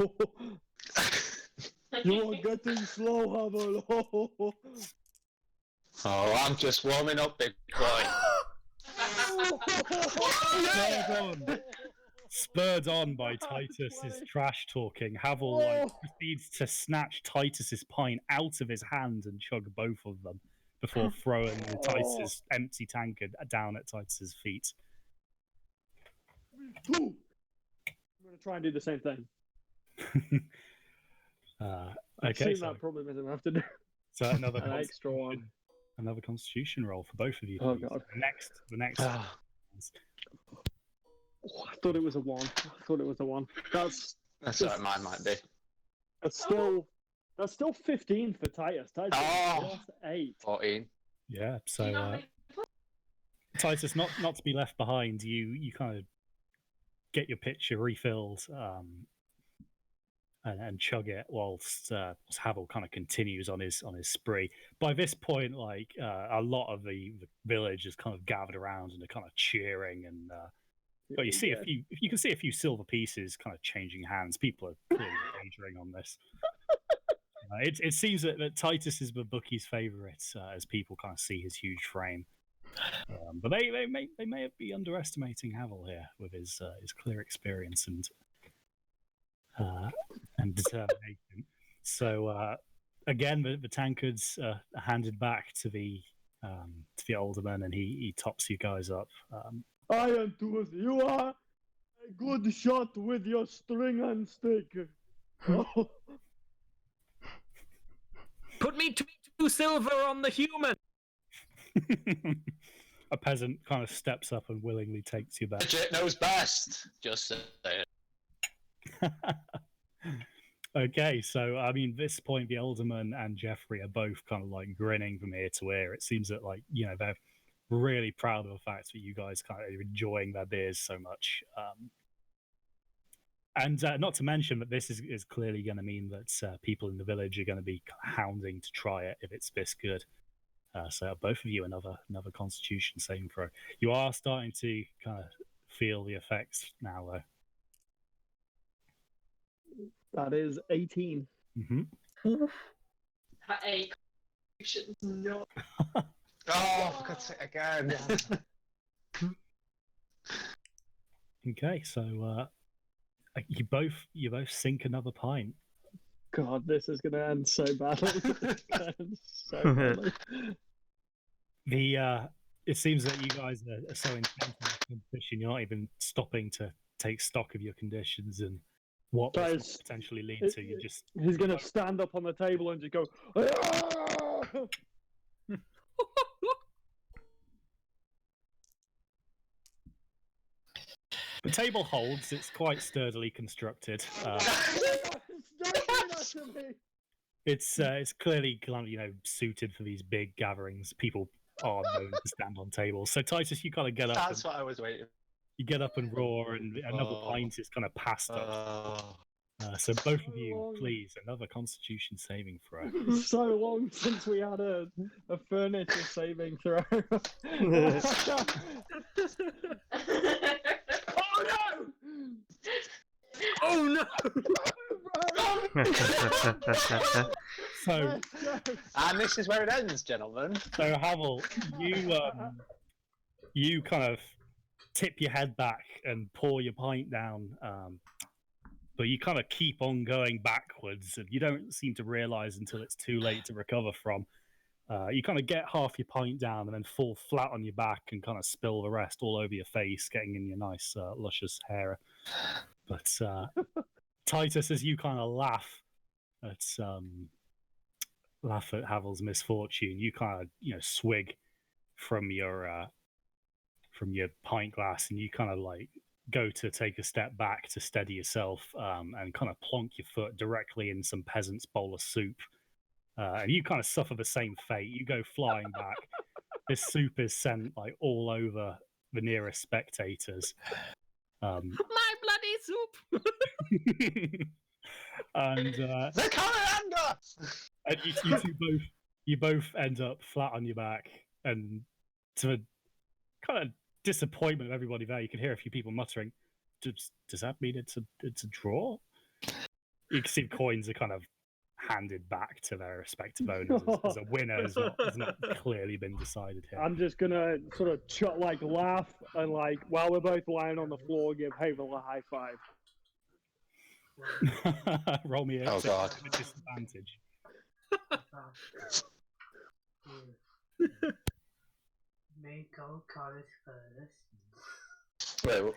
You are getting slow, Havel. Oh, I'm just warming up, big boy. Spurred on by Titus's trash talking, Havel proceeds to snatch Titus's pint out of his hand and chug both of them before throwing the Titus's empty tankard down at Titus's feet. I'm going to try and do the same thing. Okay, so that probably isn't enough to do. So another an extra one. Another Constitution roll for both of you. Oh please. God! The next. Oh, I thought it was a 1. That's what mine might be. That's still 15 for Titus. Titus plus 8. 14. Yeah. So Titus, not to be left behind, you kind of get your pitcher refilled and chug it whilst Havel kind of continues on his spree. By this point, like a lot of the village is kind of gathered around and they're kind of cheering, and but you see you can see a few silver pieces kind of changing hands. People are clearly wagering on this. It seems that Titus is the bookie's favourite as people kind of see his huge frame. But they may be underestimating Havel here with his clear experience and determination. So again, the tankards are handed back to the to the alderman, and he tops you guys up. I am Tooth. You are a good shot with your string and stick. Oh, Put me 2 silver on the human. A peasant kind of steps up and willingly takes you back. Legit knows best. Just saying. Okay, so I mean, this point, the alderman and Jeffrey are both kind of like grinning from ear to ear. It seems that, like, you know, they're really proud of the fact that you guys kind of are enjoying their beers so much. And not to mention that this is clearly going to mean that people in the village are going to be hounding to try it if it's this good. So both of you, another Constitution saving throw. You are starting to kind of feel the effects now, though. that is 18. Mm-hmm. That ain't no. Oh, for God's sake, again. Okay, so you both sink another pint. God, this is going to end so badly. It's gonna end so badly. It seems that you guys are so intent on the competition, you're not even stopping to take stock of your conditions and what this Guys, could potentially lead to. You just He's going to stand up on the table and just go, "Ah!" the table holds. It's quite sturdily constructed. Don't do that to me. It's clearly kind of, you know, suited for these big gatherings. People are known to stand on tables. So Titus, you kind of get up. That's what I was waiting. You get up and roar, and another pint is kind of passed up. So both of you, please, another Constitution saving throw. It's so long since we had a furniture saving throw. Oh no! So, And this is where it ends, gentlemen. so Havel, you kind of tip your head back and pour your pint down, but you kind of keep on going backwards, and you don't seem to realise until it's too late to recover from. You kind of get half your pint down and then fall flat on your back and kind of spill the rest all over your face, getting in your nice, luscious hair. But Titus, as you kind of laugh at Havel's misfortune, you kind of, you know, swig from your pint glass, and you kind of like go to take a step back to steady yourself, and kind of plonk your foot directly in some peasant's bowl of soup. And you kind of suffer the same fate. You go flying back. This soup is sent like all over the nearest spectators. My bloody soup! And The coriander! and you both end up flat on your back, and to the kind of disappointment of everybody there, you can hear a few people muttering, "Does that mean it's a draw?" You can see the coins are kind of handed back to their respective owners as a winner has not clearly been decided here. I'm just gonna sort of laugh and while we're both lying on the floor, give Havel a high five. Roll me a Oh, God. disadvantage. Make all colours first. Wait,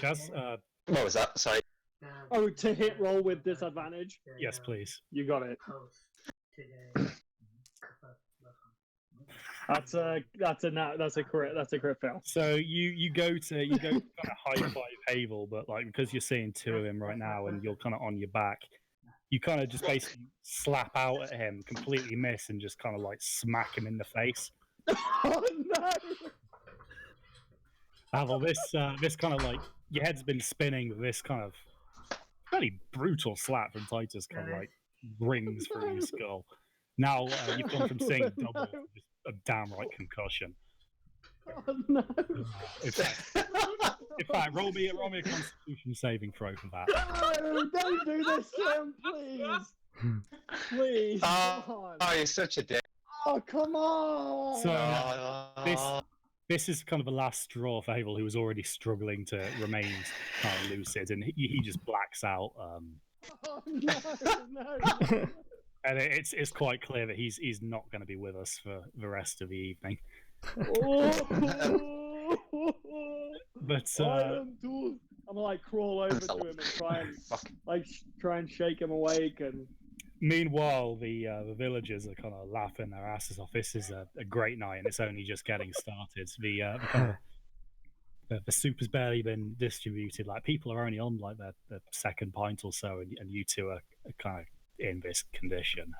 Jazz, what was that? Sorry. Oh, to hit roll with disadvantage. yes, please. You got it. Today. That's a crit fail. So you go to kind of high five Havel, but like because you're seeing two of him right now and you're kind of on your back, you kind of just basically slap out at him, completely miss, and just kind of like smack him in the face. Oh no! Havel, this kind of like your head's been spinning, but this kind of fairly brutal slap from Titus kind of like rings through your skull. Now you've gone from seeing double to just a downright concussion. Oh no! In fact, roll me a Constitution saving throw for that. No, don't do this to him, please. Please, come on. Oh, you're such a dick. Oh, come on. So this is kind of a last straw for Havel, who was already struggling to remain kind of lucid, and he just blacks out. Oh, no. And it's quite clear that he's not going to be with us for the rest of the evening. But Iron Tooth. I'm gonna like crawl over to him and try and shake him awake. And meanwhile, the villagers are kind of laughing their asses off. This is a great night, and it's only just getting started. The soup has barely been distributed. Like people are only on like the second pint or so, and you two are kind of in this condition.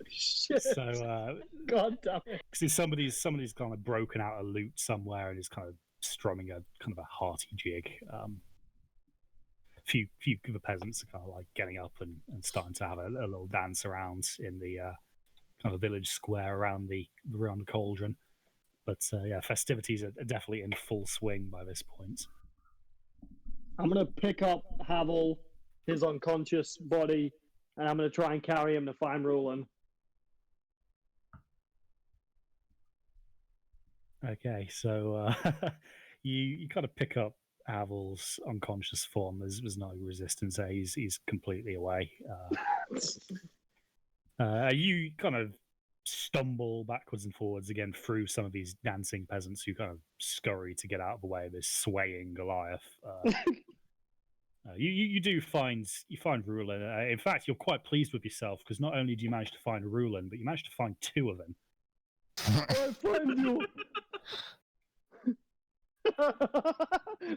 shit. So, God damn it. because somebody's kind of broken out a lute somewhere and is kind of strumming a kind of a hearty jig. Few of the peasants are kind of like getting up and starting to have a little dance around in the kind of village square around the cauldron. But yeah, festivities are definitely in full swing by this point. I'm gonna pick up Havel, his unconscious body, and I'm gonna try and carry him to find Rulin. Okay, so you kind of pick up Havel's unconscious form. There's no resistance there. He's completely away. You kind of stumble backwards and forwards again through some of these dancing peasants who kind of scurry to get out of the way of this swaying Goliath. You find Rulin. In fact, you're quite pleased with yourself because not only do you manage to find Rulin, but you managed to find two of them. I find you.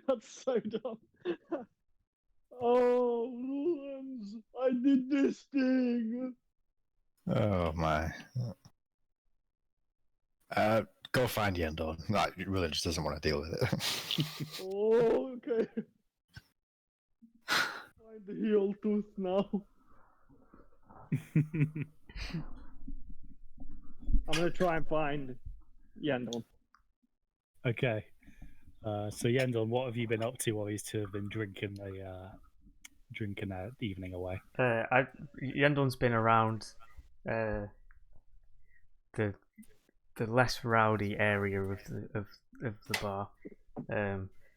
That's so dumb. Oh, Rulins, I did this thing. Oh my. Go find Yendor. No, he really just doesn't want to deal with it. Oh, okay. Find the heel tooth now. I'm gonna try and find Yendor. Okay. So Yendon, what have you been up to while these two have been drinking the evening away? Yendon's been around the less rowdy area of the bar,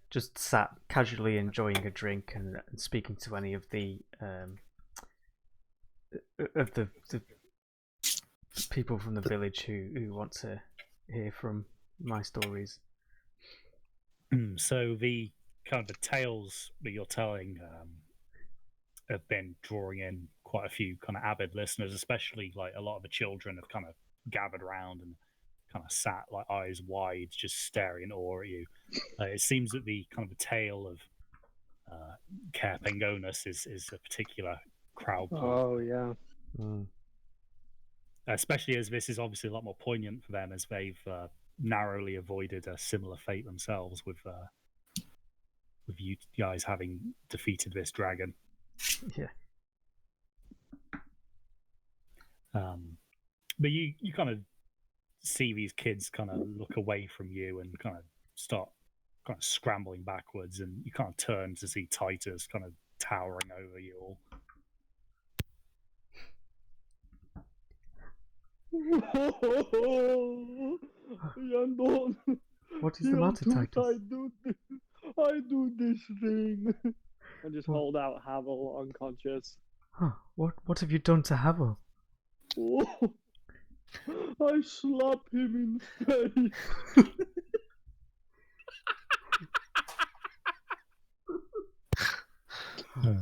just sat casually enjoying a drink and speaking to any of the people from the village who want to hear from my stories. So the kind of the tales that you're telling have been drawing in quite a few kind of avid listeners, especially like a lot of the children have kind of gathered around and kind of sat like eyes wide, just staring in awe at you. It seems that the kind of the tale of Care Pengonus is a particular crowd. Oh yeah. Especially as this is obviously a lot more poignant for them as they've narrowly avoided a similar fate themselves with you guys having defeated this dragon. Yeah. But you kind of see these kids kind of look away from you and kind of start kind of scrambling backwards, and you kind of turn to see Titus kind of towering over you all. Yandon. What is the matter, Titus? I do this thing. And just hold out Havel unconscious. Huh. What have you done to Havel? Oh, I slap him in face.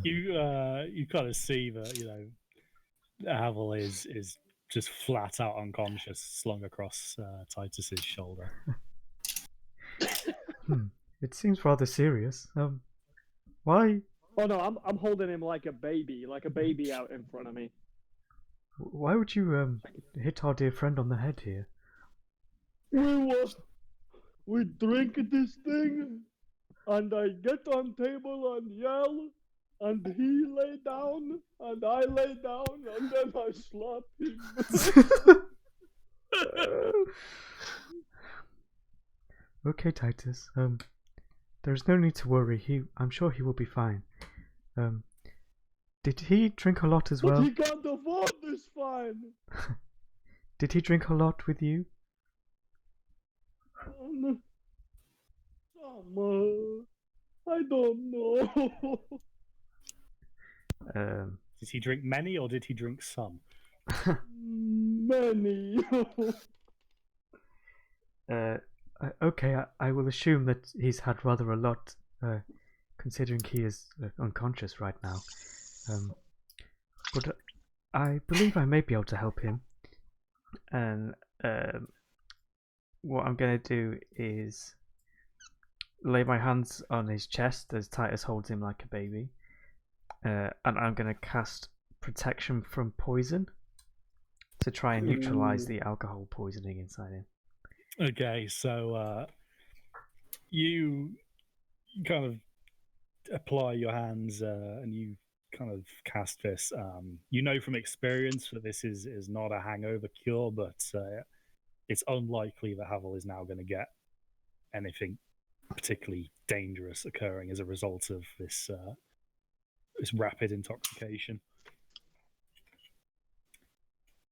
You kind of see that Havel is just flat out unconscious, slung across Titus's shoulder. It seems rather serious. Why? Oh no, I'm holding him like a baby out in front of me. Why would you hit our dear friend on the head here? We drink this thing, and I get on table and yell, and he lay down, and I lay down, and then I slap him. Okay, Titus. There's no need to worry. I'm sure he will be fine. Did he drink a lot as well? But he can't afford this fine. Did he drink a lot with you? I don't know. Did he drink many or did he drink some? Many. Okay, I will assume that he's had rather a lot, considering he is unconscious right now. But I believe I may be able to help him. And what I'm going to do is lay my hands on his chest as Titus holds him like a baby. And I'm going to cast Protection from Poison to try and neutralize the alcohol poisoning inside him. Okay, so you kind of apply your hands and you kind of cast this. You know from experience that this is not a hangover cure, but it's unlikely that Havel is now going to get anything particularly dangerous occurring as a result of this this rapid intoxication.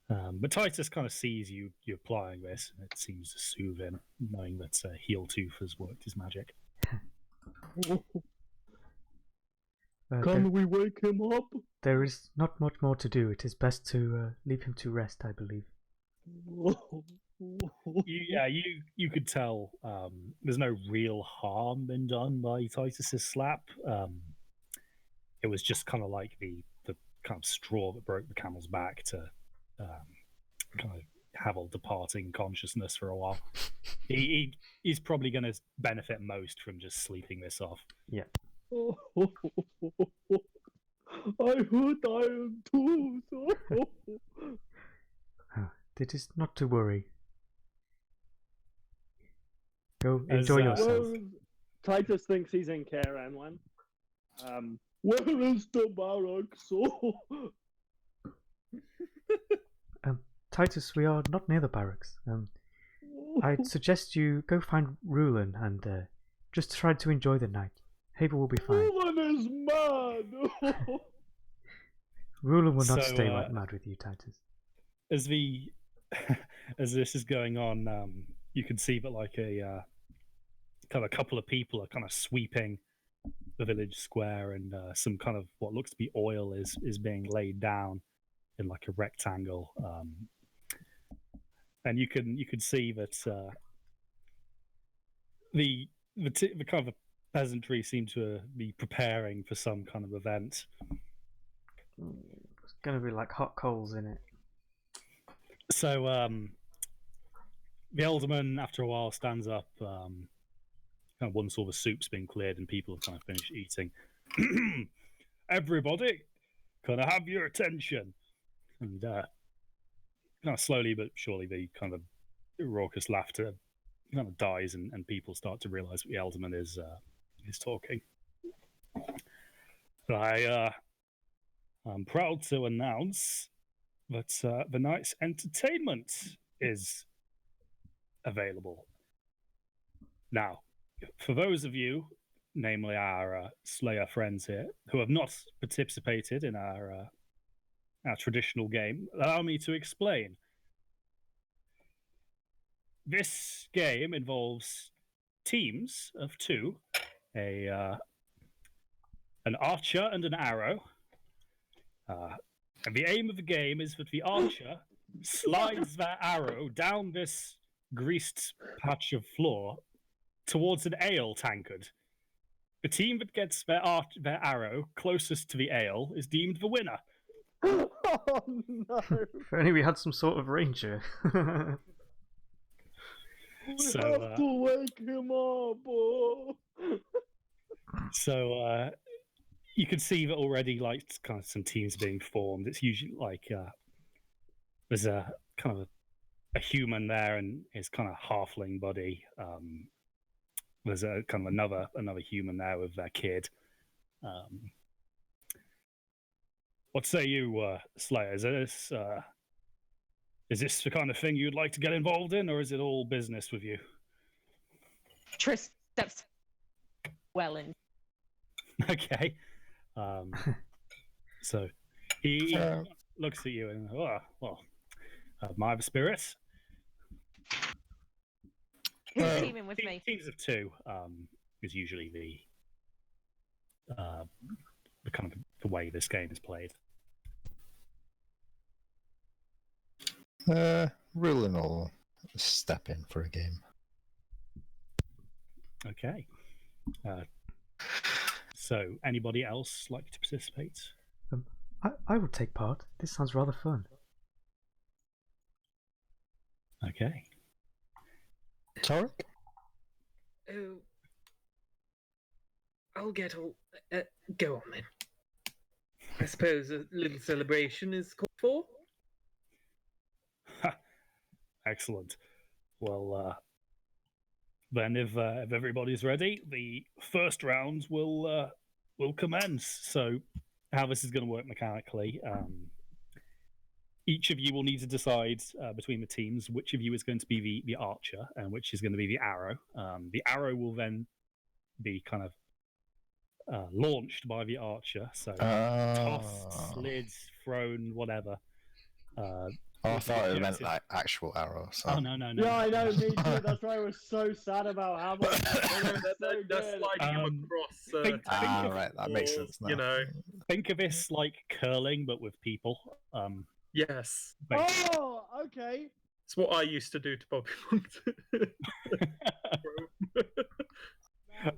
But Titus kind of sees you applying this, and it seems to soothe him, knowing that Heel Tooth has worked his magic. Can we wake him up? There is not much more to do. It is best to leave him to rest, I believe. You could tell there's no real harm been done by Titus's slap. It was just kind of like the kind of straw that broke the camel's back to kind of Havel departing consciousness for a while. He's probably going to benefit most from just sleeping this off. Yeah. I hurt Iron Tooth. It is not to worry. Go enjoy yourself. Well, Titus thinks he's in care, Emlyn. Where is the barracks? Titus, we are not near the barracks. I'd suggest you go find Rulin and just try to enjoy the night. Havel will be fine. Rulin is mad. Rulin will not stay like mad with you, Titus. As as this is going on, you can see that like a kind of a couple of people are kind of sweeping the village square, and some kind of what looks to be oil is being laid down in like a rectangle. And you can see that the kind of peasantry seem to be preparing for some kind of event. It's going to be like hot coals in it. So the alderman, after a while, stands up. Kind of once all the soup's been cleared and people have kind of finished eating. Everybody, can I have your attention? And kind of slowly but surely, the kind of raucous laughter kind of dies, and people start to realise that the alderman is talking. I'm proud to announce that the night's entertainment is available. Now, for those of you, namely our Slayer friends here, who have not participated in our traditional game, allow me to explain. This game involves teams of two, an archer and an arrow. And the aim of the game is that the archer slides their arrow down this greased patch of floor towards an ale tankard. The team that gets their arrow closest to the ale is deemed the winner. Oh no! If only we had some sort of ranger. We have to wake him up. Oh. So you can see that already, like kind of some teams being formed. It's usually like there's a kind of a human there and his kind of halfling buddy. There's a kind of another human there with their kid. What say you, Slayer? Is this the kind of thing you'd like to get involved in, or is it all business with you? Triss steps well in. Okay. So he looks at you and, my spirits. Who's teaming with me? Teams of two is usually the kind of the way this game is played. Rulin will step in for a game. Okay. So, anybody else like to participate? I would take part. This sounds rather fun. Okay. Torek? Oh, I'll get all. Go on then. I suppose a little celebration is called for. Excellent. Well, then if everybody's ready, the first round will commence. So, how this is going to work mechanically, each of you will need to decide between the teams which of you is going to be the archer and which is going to be the arrow. The arrow will then be kind of launched by the archer. So tossed, slid, thrown, whatever. I thought it meant like actual arrow. So. Oh no! Yeah, I know, me too. That's why I was so sad about Hamill. They're sliding him across. Right, that makes sense now. You know. Think of this like curling, but with people. Yes. Oh, okay. It's what I used to do to Bobby Monkton.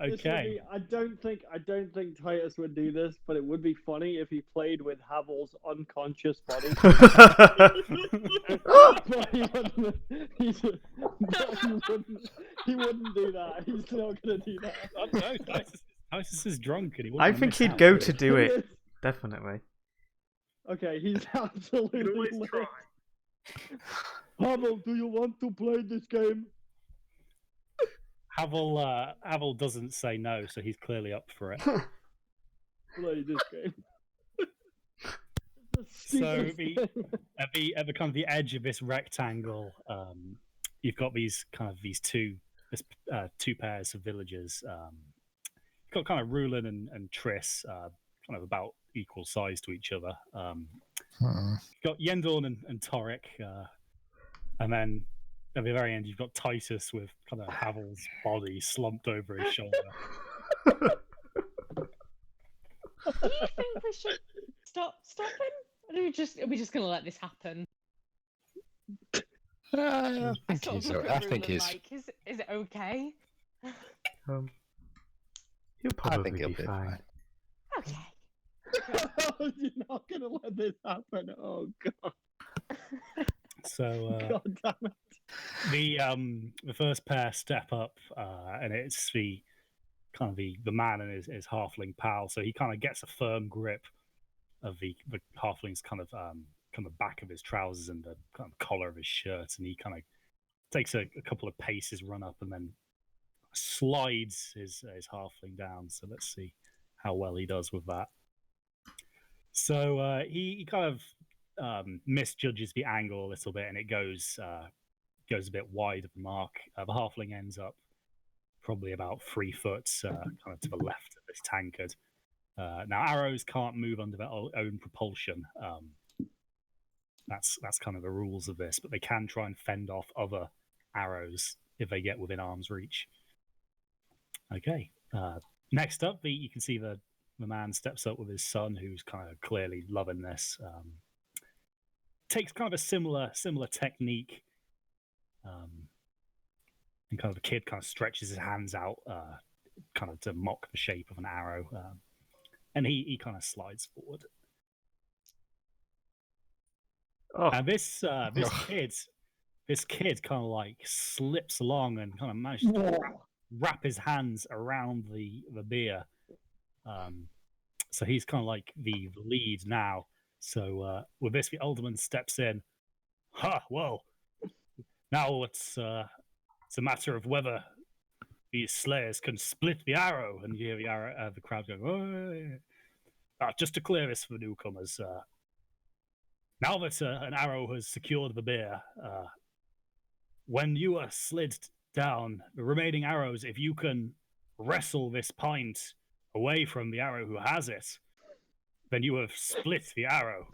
Okay. I don't think Titus would do this, but it would be funny if he played with Havel's unconscious body. But he wouldn't do that. He's not gonna do that. No, Titus is drunk and he I wouldn't think miss he'd out. go to do it. Definitely. Okay, he's absolutely. You can always try. Havel, do you want to play this game? Havel doesn't say no, so he's clearly up for it. Play this game. So at the kind of the edge of this rectangle, you've got these two pairs of villagers. You've got kind of Rulin and Triss, kind of about equal size to each other. You've got Yendorn and Torek, and then at the very end you've got Titus with kind of Havel's body slumped over his shoulder. Do you think we should stop him? Or are we just going to let this happen? I think he's. Like, is it okay? He'll probably be fine. Okay. You're not gonna let this happen. Oh god. So God damn it. the first pair step up, and it's the kind of the man and his halfling pal. So he kind of gets a firm grip of the halfling's kind of back of his trousers and the kind of collar of his shirt, and he kind of takes a couple of paces, run up, and then slides his halfling down. So let's see how well he does with that. So he kind of misjudges the angle a little bit, and it goes a bit wide of the mark. The halfling ends up probably about 3 foot kind of to the left of this tankard. Now arrows can't move under their own propulsion. That's kind of the rules of this, but they can try and fend off other arrows if they get within arm's reach. Okay. Next up, you can see the man steps up with his son, who's kind of clearly loving this. Takes kind of a similar technique, and kind of the kid kind of stretches his hands out, kind of to mock the shape of an arrow, and he kind of slides forward. Oh. And this kid kind of like slips along and kind of manages to wrap his hands around the beer. So he's kind of like the lead now. So with this, the alderman steps in. Well, now it's a matter of whether these slayers can split the arrow. And you hear the crowd going, oh. Just to clear this for newcomers, now that an arrow has secured the beer, when you are slid down, the remaining arrows, if you can wrestle this pint away from the arrow who has it, then you have split the arrow.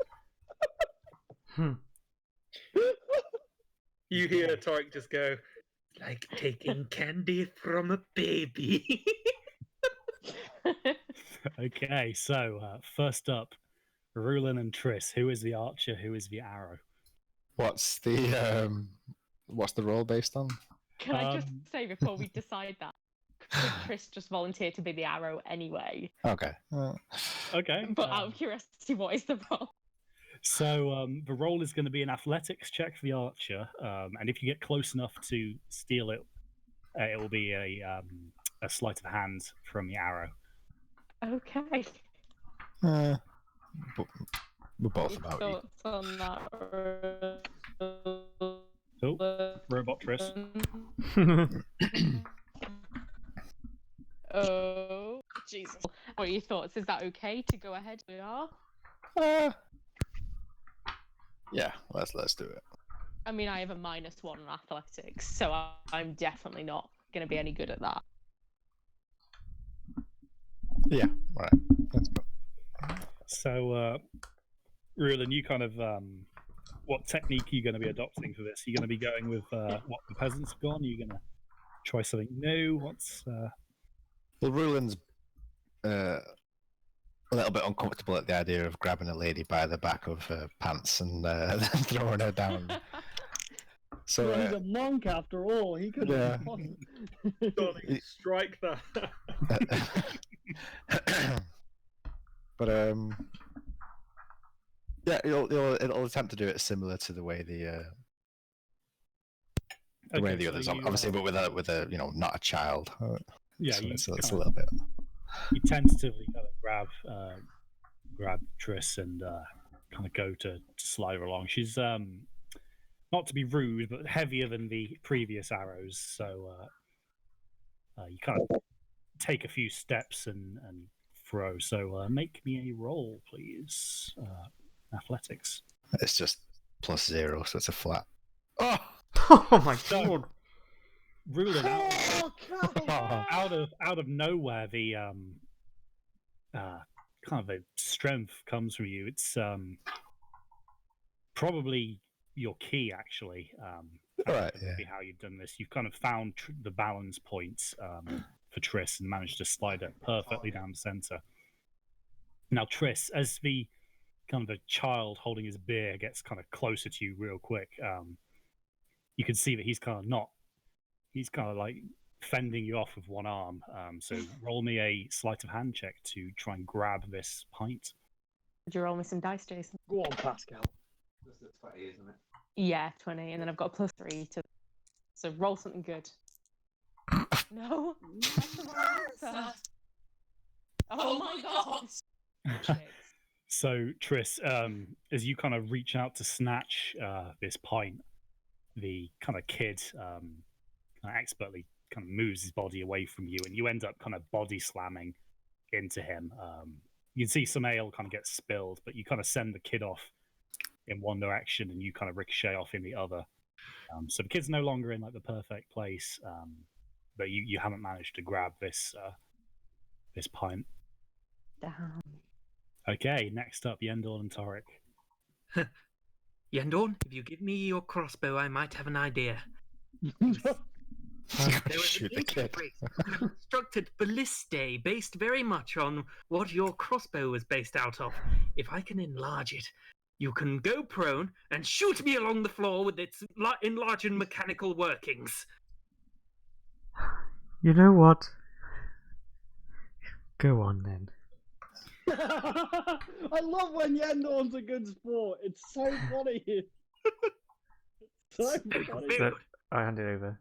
You hear Torek just go, like taking candy from a baby. Okay, so first up, Rulin and Triss. Who is the archer? Who is the arrow? What's the role based on? Can I just Um, say before we decide that, could Triss just volunteer to be the arrow anyway? Okay. Okay. But out of curiosity, what is the role? So the roll is going to be an athletics check for the archer, and if you get close enough to steal it, it will be a sleight of hand from the arrow. Okay. But we're both Your about equal. thoughts on that? Oh, robot Triss. Oh, Jesus. What are your thoughts? Is that okay to go ahead? We are. Yeah, let's do it. I mean, I have a -1 on athletics, so I'm definitely not going to be any good at that. Yeah, all right. Let's go. So, Rulin, you kind of what technique are you going to be adopting for this? Are you going to be going with what the peasants have gone? Are you going to try something new? What's Well, Rulin's a little bit uncomfortable at the idea of grabbing a lady by the back of her pants and then throwing her down. So Yeah, he's a monk after all. He could Yeah. Darling, strike that. but yeah, it'll attempt to do it similar to the way the way the so others, you, obviously, but with a not a child. Yeah, so you it's kind a of- little bit. You tentatively kind of grab Triss and kind of go to slide her along. She's not to be rude, but heavier than the previous arrows, so you kind of take a few steps and throw. So make me a roll, please. Athletics. It's just +0, so it's a flat. Oh, Oh my So- god. Ruling Oh, come on! out of nowhere, the kind of the strength comes from you. It's probably your key, actually. Right, That would be how you've done this. You've kind of found the balance points for Triss and managed to slide it perfectly down the center. Now, Triss, as the kind of a child holding his beer gets kind of closer to you real quick, you can see that he's kind of like fending you off with one arm. So roll me a sleight of hand check to try and grab this pint. Would you roll me some dice, Jason? Go on, Pascal. This is 20, isn't it? Yeah, 20, and then I've got a +3 to. So roll something good. No, that's the wrong answer. Oh my god! Shit. So Triss, as you kind of reach out to snatch this pint, the kind of kid kind of expertly kind of moves his body away from you, and you end up kind of body slamming into him. You can see some ale kind of get spilled, but you kind of send the kid off in one direction, and you kind of ricochet off in the other. So the kid's no longer in like the perfect place, but you haven't managed to grab this this pint. Damn. Okay, next up, Yendor and Torek. Yendorn, if you give me your crossbow, I might have an idea. There was Shoot an the kid. interface constructed ballistae based very much on what your crossbow was based out of. If I can enlarge it, you can go prone and shoot me along the floor with its enlarging mechanical workings. You know what? Go on then. I love when Yendorn's a good sport. It's so funny. So Very funny. good, very So, good. I hand it over.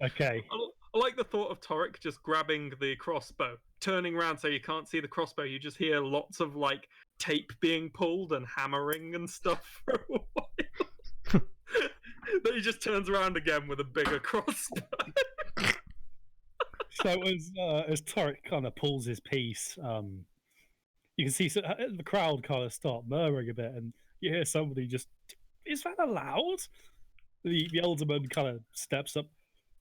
Okay, I like the thought of Torek just grabbing the crossbow, turning around so you can't see the crossbow. You just hear lots of like tape being pulled and hammering and stuff for a while. Then he just turns around again with a bigger crossbow. so as Torek kind of pulls his piece, you can see the crowd kind of start murmuring a bit, and you hear somebody just, "Is that allowed?" The alderman kind of steps up.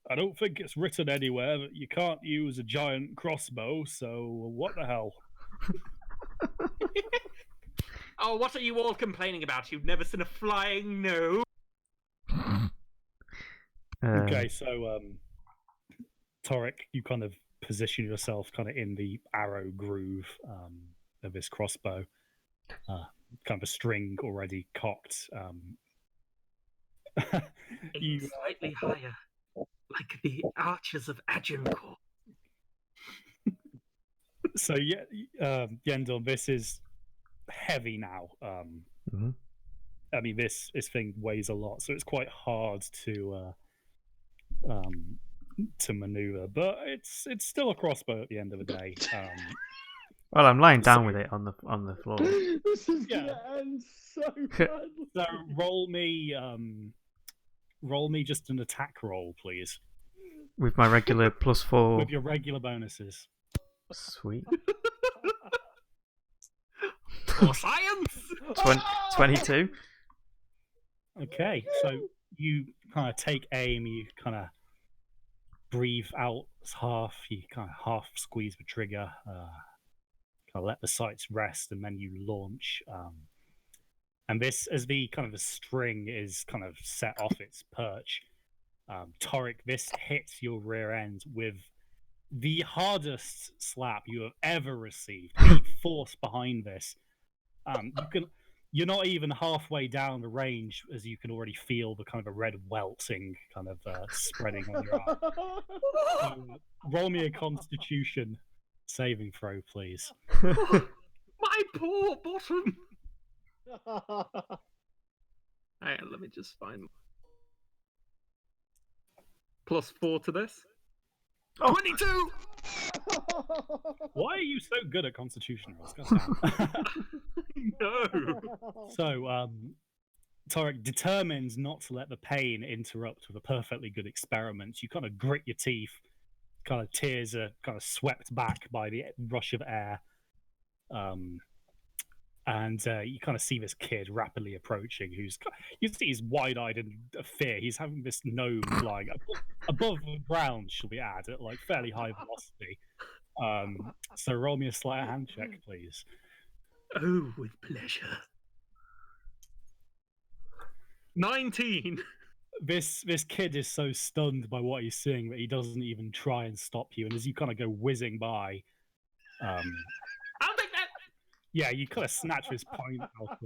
I don't think it's written anywhere that you can't use a giant crossbow, so what the hell? Oh, what are you all complaining about? You've never seen a flying gnome? Okay, so Torek, you kind of position yourself kind of in the arrow groove of this crossbow. kind of a string already cocked. You Slightly higher, like the archers of Agincourt. So yeah, Yendor, this is heavy now. Mhm. I mean, this thing weighs a lot, so it's quite hard to maneuver. But it's still a crossbow at the end of the day. Well, I'm lying down So- with it on the floor. This is Yeah. gonna end so badly. So roll me just an attack roll, please, With my regular +4. with your regular bonuses. Sweet. For science! 22. Okay, so you kind of take aim, you kind of breathe out half, you kind of half squeeze the trigger, kind of let the sights rest, and then you launch. And this, as the kind of the string is kind of set off its perch, Torek, this hits your rear end with the hardest slap you have ever received. The force behind this, you're not even halfway down the range as you can already feel the kind of a red welting kind of spreading on your arm. So, roll me a Constitution saving throw, please. My poor bottom! Hang on, let me just find. +4 to this. Oh. 22! Why are you so good at Constitution rolls? Goddamn. No! So, Torek, determined not to let the pain interrupt with a perfectly good experiment, you kind of grit your teeth, kind of tears are kind of swept back by the rush of air. And you kind of see this kid rapidly approaching, you see he's wide-eyed in fear. He's having this gnome flying above the ground, shall we add, at like fairly high velocity. So roll me a sleight of hand check, please. Oh, with pleasure. 19! This kid is so stunned by what he's seeing that he doesn't even try and stop you. And as you kind of go whizzing by, I'll take that! yeah, you kind of snatch his point out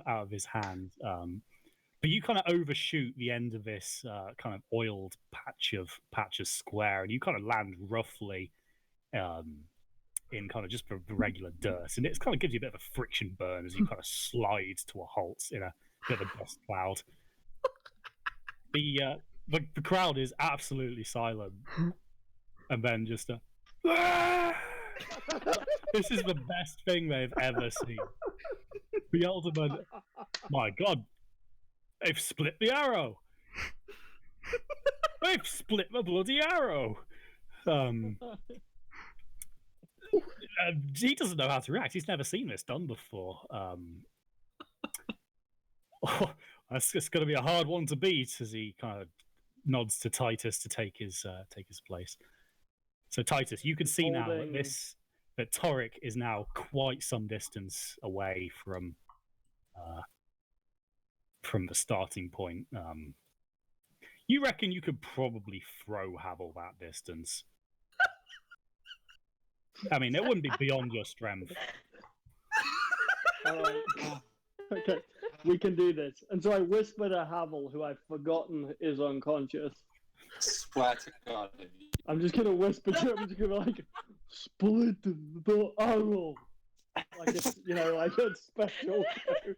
of his hand. But you kind of overshoot the end of this kind of oiled patch of square, and you kind of land roughly in kind of just the regular dirt, and it kind of gives you a bit of a friction burn as you kind of slide to a halt in a bit of a dust cloud. The crowd is absolutely silent, and then just a. This is the best thing they've ever seen. The Alderman, my God, they've split the arrow. They've split the bloody arrow. He doesn't know how to react. He's never seen this done before. It's going to be a hard one to beat as he kind of nods to Titus to take his place. So Titus, you can see now that Torek is now quite some distance away from the starting point. You reckon you could probably throw Havel that distance? I mean, it wouldn't be beyond your strength. All right. Okay, we can do this. And so I whisper to Havel, who I've forgotten is unconscious. Swear to God. I'm just gonna whisper to him. I'm just gonna be like, split the arrow. Like it's, like a special code.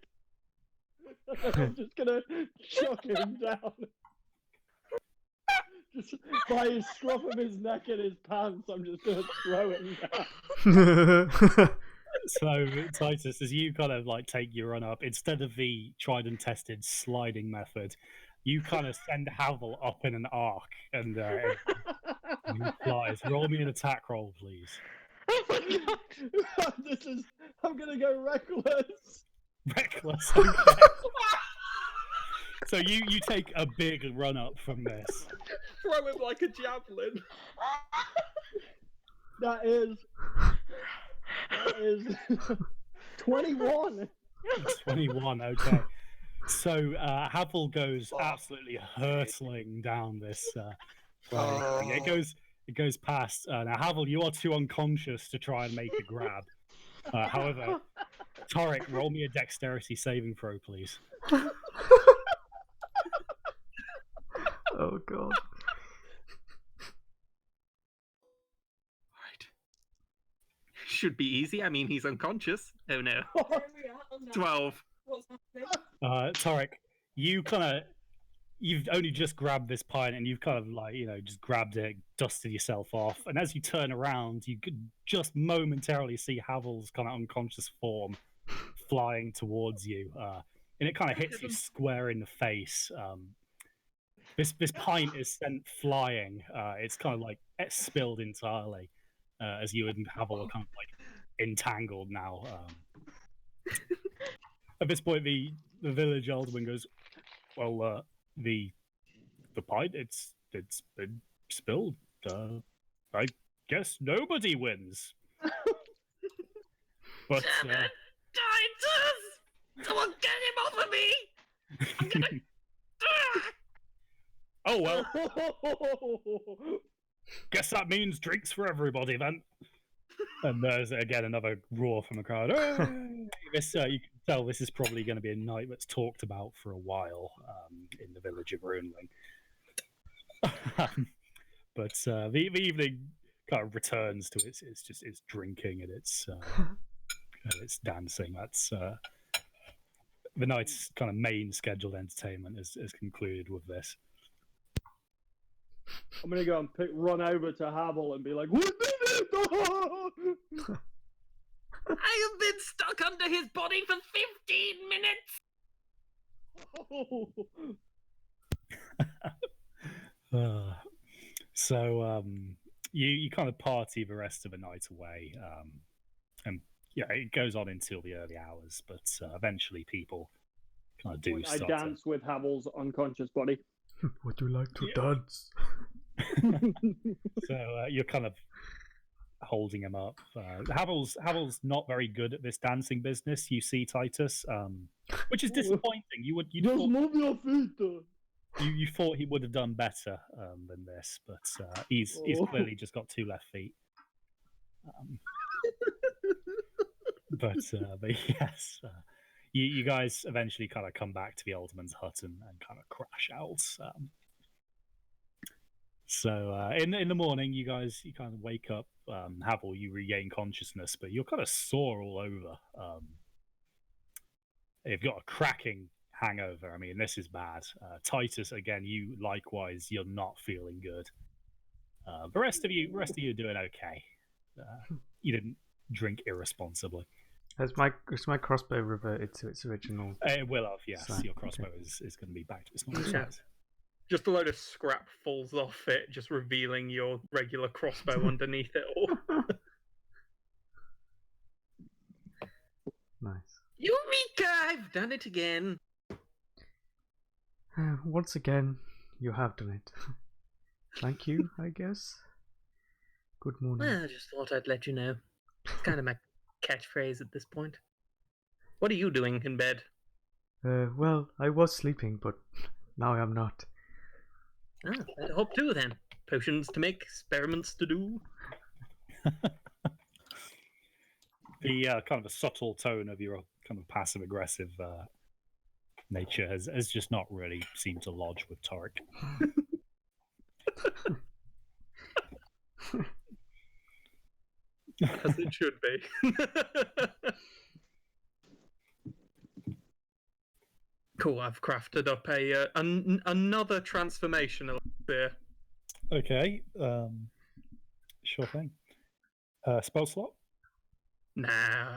I'm just gonna chuck him down. Just by his scruff of his neck and his pants, I'm just gonna throw him down. So, Titus, as you kind of like take your run up, instead of the tried and tested sliding method, you kind of send Havel up in an arc and he flies. Roll me an attack roll, please. Oh my God! I'm gonna go reckless. Reckless. Okay. So you take a big run up from this. Throw him like a javelin. That is 21. 21, okay. So Havel goes absolutely hurtling down this thing. It goes past. Now, Havel, you are too unconscious to try and make a grab. However, Torek, roll me a dexterity saving throw, please. Oh god. Right. Should be easy. I mean, he's unconscious. Oh no. 12. What's happening? Torek, you've only just grabbed this pint and you've kind of just grabbed it, dusted yourself off, and as you turn around, you could just momentarily see Havel's kind of unconscious form flying towards you, and it kind of hits you square in the face. This pint is sent flying. It's kind of like it's spilled entirely, as you and Havel are kind of like entangled now. At this point, the village alderman goes, "Well, the pint it's been spilled. I guess nobody wins." But Titus! Someone get him off of me! I'm gonna. oh well, guess that means drinks for everybody then. And there's again another roar from the crowd. This you can tell this is probably going to be a night that's talked about for a while in the village of Runeling. But the evening kind of returns to its drinking and its dancing. That's the night's kind of main scheduled entertainment is concluded with this. I'm gonna go and run over to Havel and be like, "What did it?" I have been stuck under his body for 15 minutes! So you kind of party the rest of the night away, and yeah, it goes on until the early hours, but eventually people kind of do I start dance with Havel's unconscious body. Would you like to dance? So you're kind of holding him up. Havel's not very good at this dancing business. You see, Titus, which is disappointing. You Just move your feet. You thought he would have done better than this, but he's clearly just got 2 left feet. But yes, you guys eventually kind of come back to the Alderman's hut and kind of crash out. So in the morning, you kind of wake up. Havel, you regain consciousness, but you're kind of sore all over. You've got a cracking hangover. I mean, this is bad. Titus, again, you likewise, you're not feeling good. The rest of you are doing okay. You didn't drink irresponsibly. Has my crossbow reverted to its original? It will have, yes. So, your crossbow is going to be back to its normal size. Just a load of scrap falls off it, just revealing your regular crossbow underneath it all. Nice. Eureka! I've done it again. Once again, you have done it. Thank you, I guess. Good morning. Well, I just thought I'd let you know. It's kind of my catchphrase at this point. What are you doing in bed? Well, I was sleeping, but now I'm not. Ah, I'd hope too then. Potions to make, experiments to do. The kind of a subtle tone of your kind of passive aggressive nature has just not really seemed to lodge with Torek. As it should be. Cool, I've crafted up another transformation elixir. Okay, sure thing. Spell slot? Nah,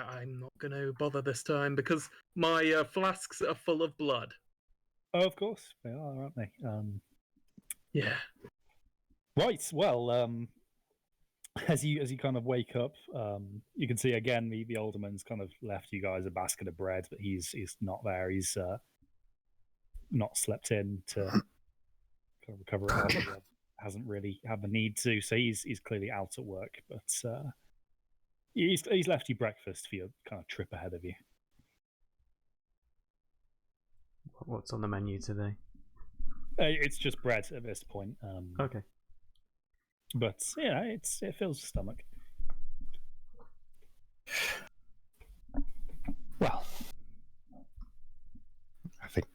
I'm not going to bother this time because my flasks are full of blood. Oh, of course they are, aren't they? Yeah. Right. Well, as you kind of wake up, you can see again the alderman's kind of left you guys a basket of bread, but he's not there. He's not slept in to kind of recover it. Hasn't really had the need to, so he's clearly out at work. But he's left you breakfast for your kind of trip ahead of you. What's on the menu today? It's just bread at this point. Okay. But yeah, it fills the stomach. Well, I think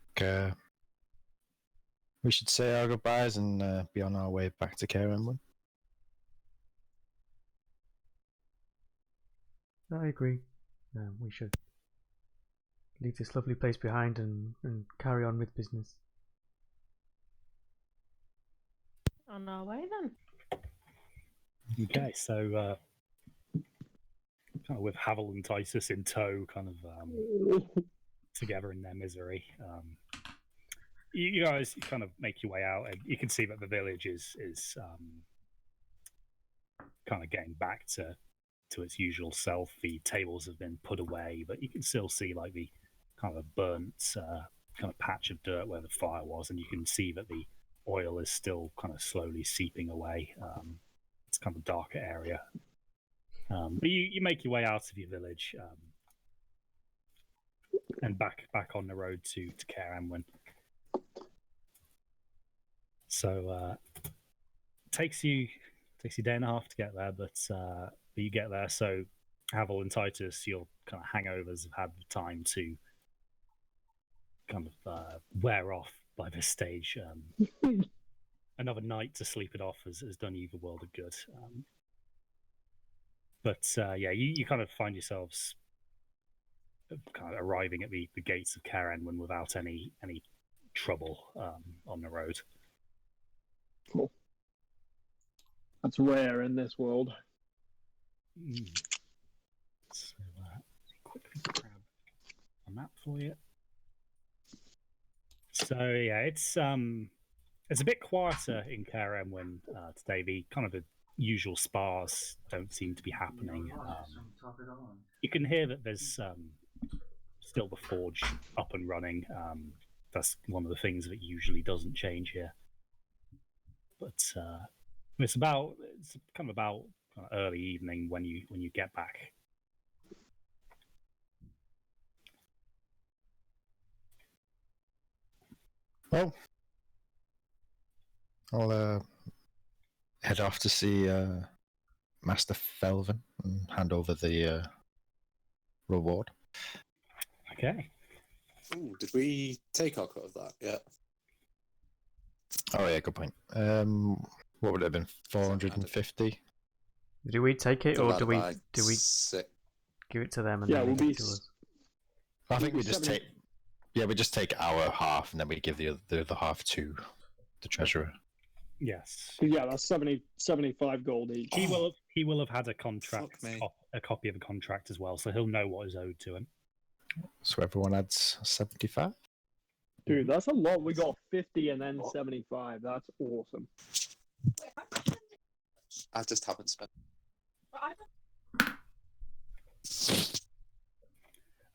we should say our goodbyes and be on our way back to Care Emblem. I agree. We should leave this lovely place behind and carry on with business. On our way then. Okay, so kind of with Havel and Titus in tow, kind of together in their misery. You guys kind of make your way out, and you can see that the village is kind of getting back to its usual self. The tables have been put away, but you can still see like the kind of burnt kind of patch of dirt where the fire was, and you can see that the oil is still kind of slowly seeping away. It's kind of a darker area. But you make your way out of your village and back on the road to Care Emlyn. So takes you a day and a half to get there, but you get there. So Havel and Titus, your kind of hangovers have had the time to kind of wear off by this stage. Another night to sleep it off has done you the world of good. But yeah, you kind of find yourselves kind of arriving at the gates of Care Emlyn without any trouble on the road. Cool. That's rare in this world. So quickly grab a map for you. So yeah, it's a bit quieter in Care Emlyn today. The kind of the usual spas don't seem to be happening. You can hear that there's still the forge up and running. That's one of the things that usually doesn't change here. But it's kind of about early evening when you get back. Well, I'll head off to see Master Felvin and hand over the reward. Okay. Ooh, did we take our cut of that yet? Oh yeah, good point. What would it have been? 450. Do we take it, or do we Six. give it to them and Yeah, then we'll they give be it to us? I think We'll we be just 70 take. Yeah, we just take our half and then we give the other half to the treasurer. Yes. Yeah, that's 75 gold each. He will have had a contract, Fuck me. a copy of a contract as well, so he'll know what is owed to him. So everyone adds 75. Dude, that's a lot. We got 50 and then 75. That's awesome. I just haven't spent.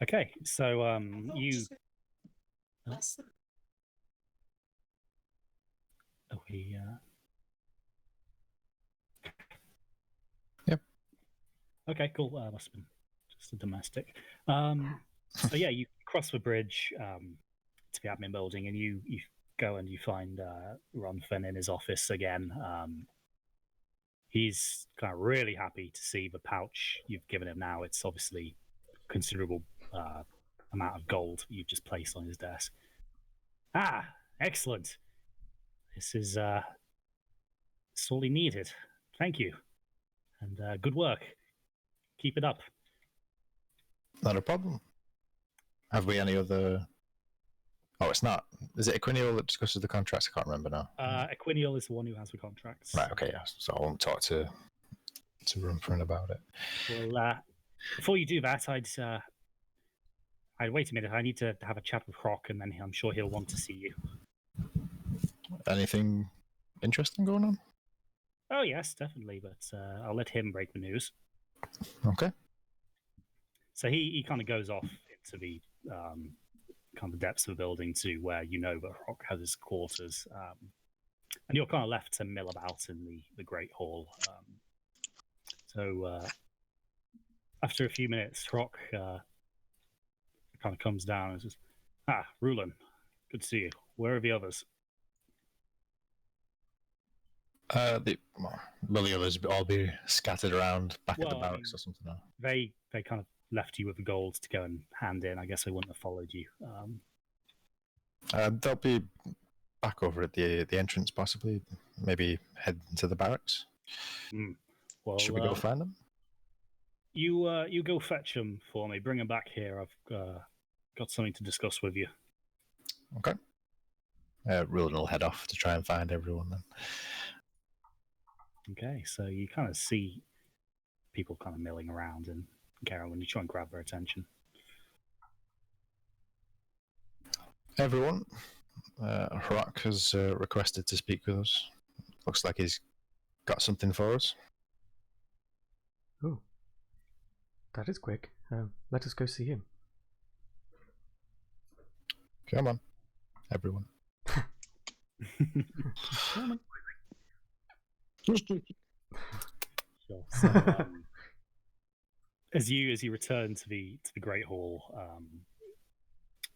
Okay, so you. Oh, he. Yep. Okay, cool. Must have been just a domestic. So yeah, you cross the bridge to the admin building, and you go and you find Ronfen in his office again. He's kind of really happy to see the pouch you've given him now. It's obviously considerable amount of gold you've just placed on his desk. Ah, excellent. This is all he needed. Thank you. And good work. Keep it up. Not a problem. Have we any other? Oh, it's not. Is it Equinial that discusses the contracts? I can't remember now. Equinial is the one who has the contracts. Right. Okay. Yeah. So I won't talk to Rumfrin about it. Well, before you do that, I'd wait a minute. I need to have a chat with Croc, and then I'm sure he'll want to see you. Anything interesting going on? Oh yes, definitely. But I'll let him break the news. Okay. So he kind of goes off into the kind of depths of the building to where you know that Croc has his quarters, and you're kind of left to mill about in the Great Hall. So after a few minutes, Croc kind of comes down and says, "Ah, Rulon, good to see you. Where are the others?" Will the others all be scattered around back at the Well, I barracks mean, or something? They kind of left you with the gold to go and hand in, I guess I wouldn't have followed you. They'll be back over at the entrance, possibly. Maybe head into the barracks. Well, Should we go find them? You go fetch them for me. Bring them back here. I've got something to discuss with you. Okay. Rulen will head off to try and find everyone then. Okay, so you kind of see people kind of milling around, and Karen, when you try and grab their attention. Everyone, Horak has requested to speak with us. Looks like he's got something for us. Oh, that is quick. Let us go see him. Come on, everyone. Come on. Sure. So, as you return to the Great Hall,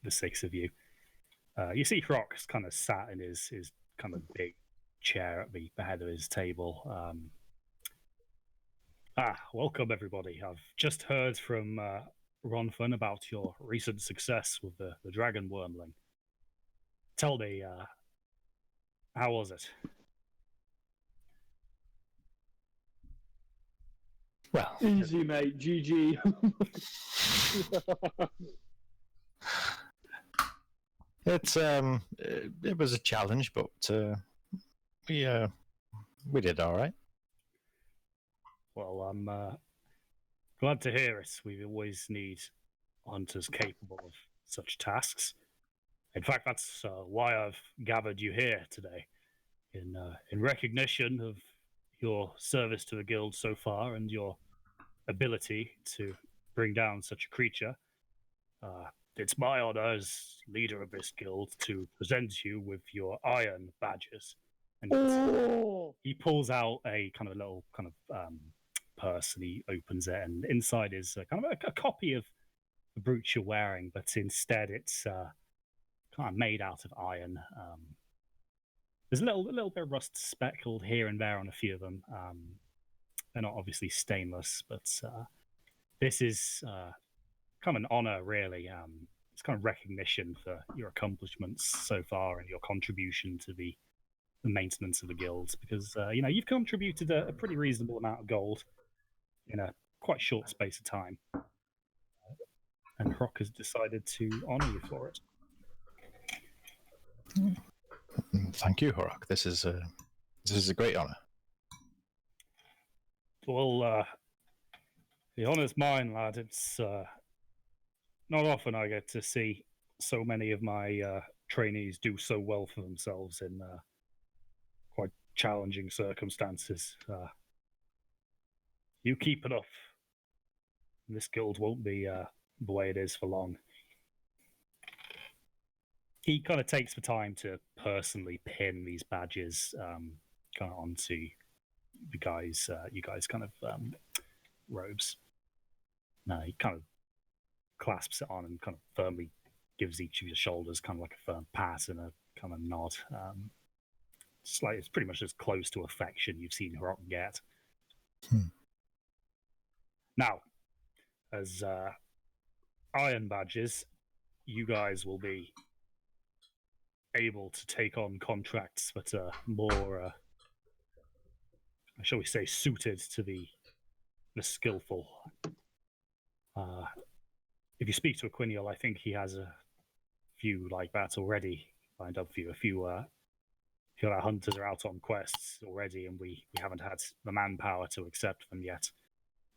the six of you, you see Hrok's kind of sat in his kind of big chair at the head of his table. Welcome everybody. I've just heard from Ronfun about your recent success with the dragon wormling. Tell me, how was it? Well, Easy, mate. GG. it was a challenge, but we did all right. Well, I'm glad to hear it. We always need hunters capable of such tasks. In fact, that's why I've gathered you here today, in recognition of your service to the guild so far and your ability to bring down such a creature. It's my honor as leader of this guild to present you with your iron badges. And he pulls out a kind of little kind of purse, and he opens it, and inside is kind of a copy of the brooch you're wearing, but instead it's kind of made out of iron. There's a little bit of rust speckled here and there on a few of them. They're not obviously stainless, but this is kind of an honor, really. It's kind of recognition for your accomplishments so far and your contribution to the maintenance of the guilds, because you've contributed a pretty reasonable amount of gold in a quite short space of time, and Hrok has decided to honor you for it. Thank you, Horak. This is a great honor. Well, the honor's mine, lad. It's not often I get to see so many of my trainees do so well for themselves in quite challenging circumstances. You keep it up. This guild won't be the way it is for long. He kind of takes the time to personally pin these badges kind of onto you guys kind of robes. He kind of clasps it on and kind of firmly gives each of your shoulders kind of like a firm pat and a kind of nod. It's pretty much as close to affection you've seen Hrok get. Now, as iron badges, you guys will be able to take on contracts that are more, shall we say, suited to the skillful. If you speak to Aquiniel, I think he has a few like that already lined up for you. A few of our hunters are out on quests already, and we haven't had the manpower to accept them yet.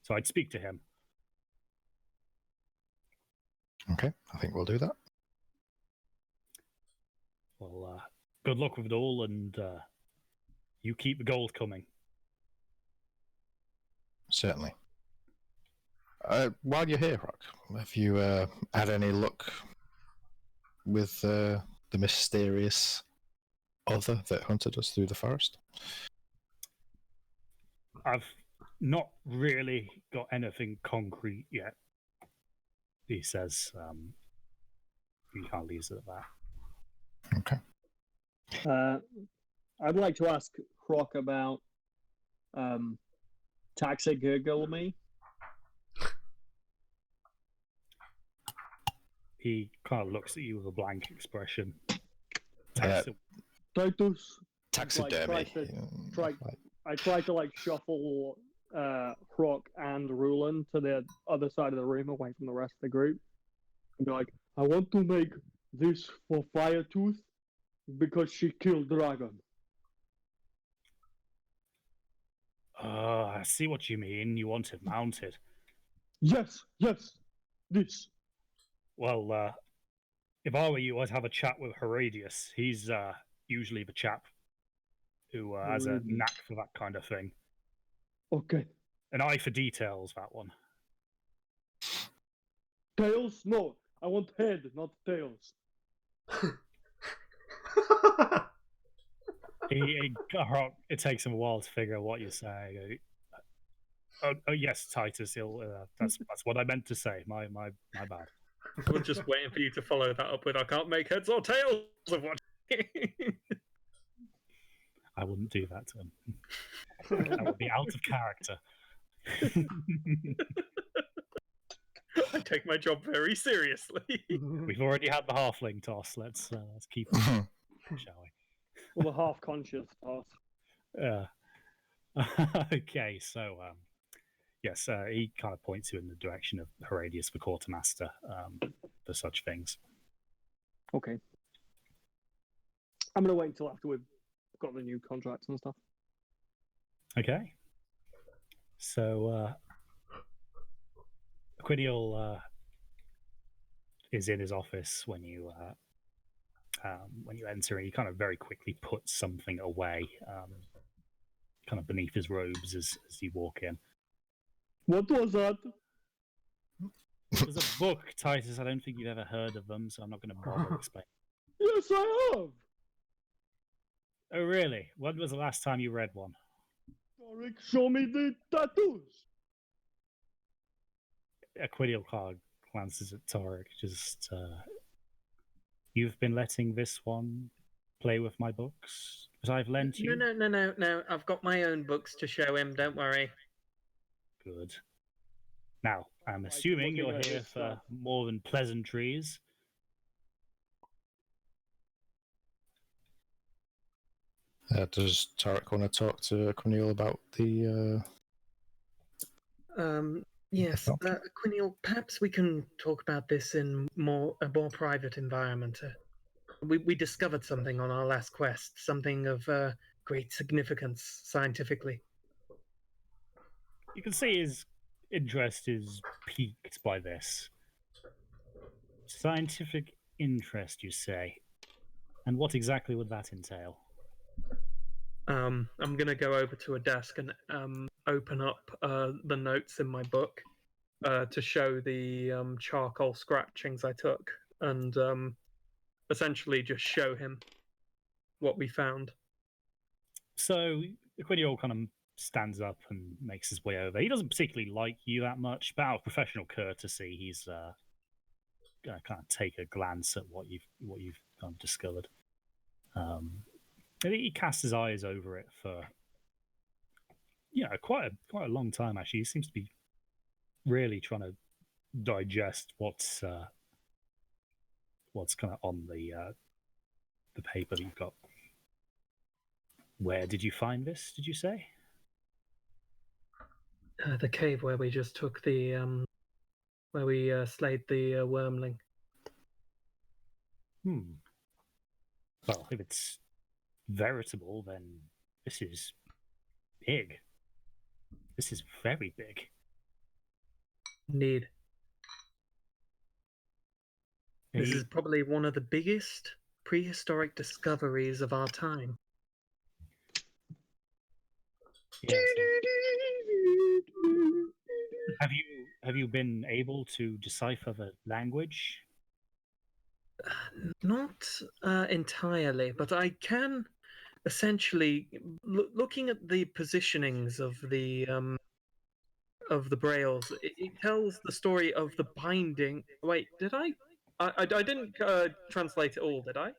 So I'd speak to him. Okay, I think we'll do that. Well, good luck with it all, and you keep the gold coming. Certainly. While you're here, Rock, have you had any luck with the mysterious other that hunted us through the forest? I've not really got anything concrete yet, he says. You can't leave it at that. Okay. I'd like to ask Croc about Taxigurglemy. He kind of looks at you with a blank expression. Yeah. Titus. Taxidermy. I try to like shuffle Croc and Ruland to the other side of the room away from the rest of the group. And be like, I want to make this for Firetooth because she killed Dragon. I see what you mean. You want it mounted. Yes, this. Well, if I were you, I'd have a chat with Herodius. He's usually the chap who has a knack for that kind of thing. Okay. An eye for details, that one. Tails? No, I want head, not tails. It takes him a while to figure out what you're saying. Oh yes, Titus. That's what I meant to say. My bad. We're just waiting for you to follow that up with I can't make heads or tails of what. I wouldn't do that to him. That would be out of character. I take my job very seriously. We've already had the halfling toss. Let's keep it, shall we? Well, the half-conscious toss. Yeah. Okay, so yes, he kind of points you in the direction of Herodius, the quartermaster, for such things. Okay. I'm gonna wait until after we've got the new contracts and stuff. Okay. So Quidial is in his office when you enter. He kind of very quickly puts something away, kind of beneath his robes as you walk in. What was that? There's a book, Titus. I don't think you've ever heard of them, so I'm not going to bother explaining. Yes, I have. Oh, really? When was the last time you read one? Tarek, show me the tattoos. Quidial card glances at Tarek. Just, you've been letting this one play with my books that I've lent you? No. I've got my own books to show him. Don't worry. Good. Now, I'm assuming you're here for more than pleasantries. Does Tarek want to talk to Cornel about the... Yes, Quiniel, perhaps we can talk about this in a more private environment. We discovered something on our last quest, something of great significance scientifically. You can see his interest is piqued by this. Scientific interest, you say? And what exactly would that entail? I'm going to go over to a desk and open up the notes in my book to show the charcoal scratchings I took and essentially just show him what we found. So Quidial kind of stands up and makes his way over. He doesn't particularly like you that much, but out of professional courtesy, he's gonna kind of take a glance at what you've kind of discovered. He casts his eyes over it for quite a long time. Actually, he seems to be really trying to digest what's kind of on the paper that you've got. Where did you find this? Did you say? The cave where we just took the where we slayed the wormling. Well, if it's veritable, then this is big. This is very big. Indeed. This is probably one of the biggest prehistoric discoveries of our time. Yes. Have you been able to decipher the language? Not entirely, but I can essentially, looking at the positionings of the brails, it tells the story of the binding. Wait, did I? I didn't translate it all, did I?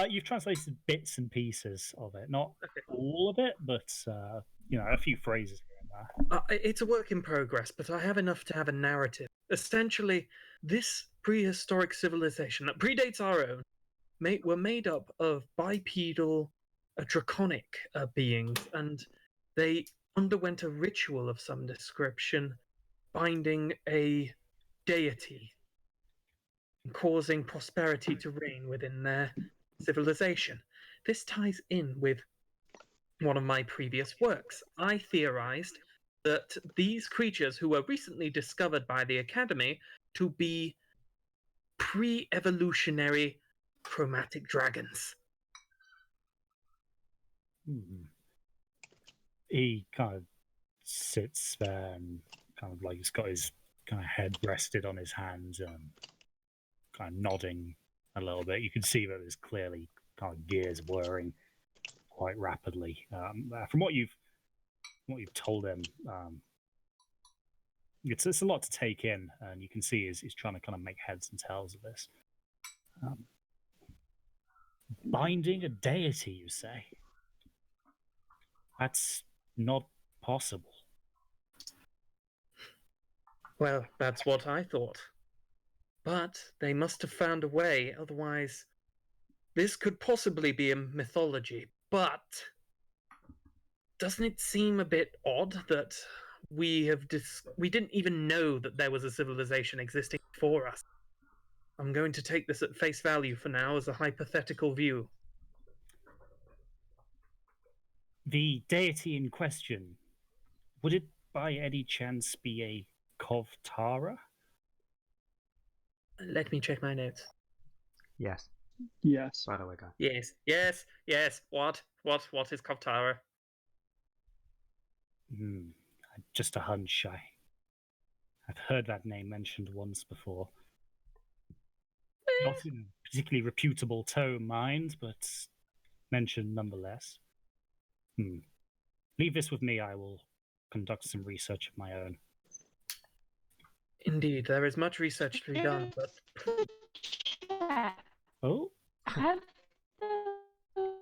You've translated bits and pieces of it, not all of it, but a few phrases here and there. It's a work in progress, but I have enough to have a narrative. Essentially, this prehistoric civilization that predates our own were made up of bipedal, draconic beings, and they underwent a ritual of some description, binding a deity, causing prosperity to reign within their civilization. This ties in with one of my previous works. I theorized that these creatures, who were recently discovered by the Academy to be pre-evolutionary chromatic dragons. He kind of sits there and kind of like he's got his kind of head rested on his hands and kind of nodding a little bit. You can see that there's clearly kind of gears whirring quite rapidly. From what you've told him, it's a lot to take in, and you can see he's trying to kind of make heads and tails of this. Binding a deity, you say? That's not possible. Well, that's what I thought. But they must have found a way, otherwise this could possibly be a mythology. But doesn't it seem a bit odd that we didn't even know that there was a civilization existing before us? I'm going to take this at face value for now as a hypothetical view. The deity in question, would it by any chance be a Kovtara? Let me check my notes. Yes. Yes. By the way, guy. Yes. What is Kovtara? Just a hunch. I've heard that name mentioned once before. Not in a particularly reputable tome, mind, but mentioned nonetheless. Leave this with me. I will conduct some research of my own. Indeed, there is much research to be done, but... Oh? Have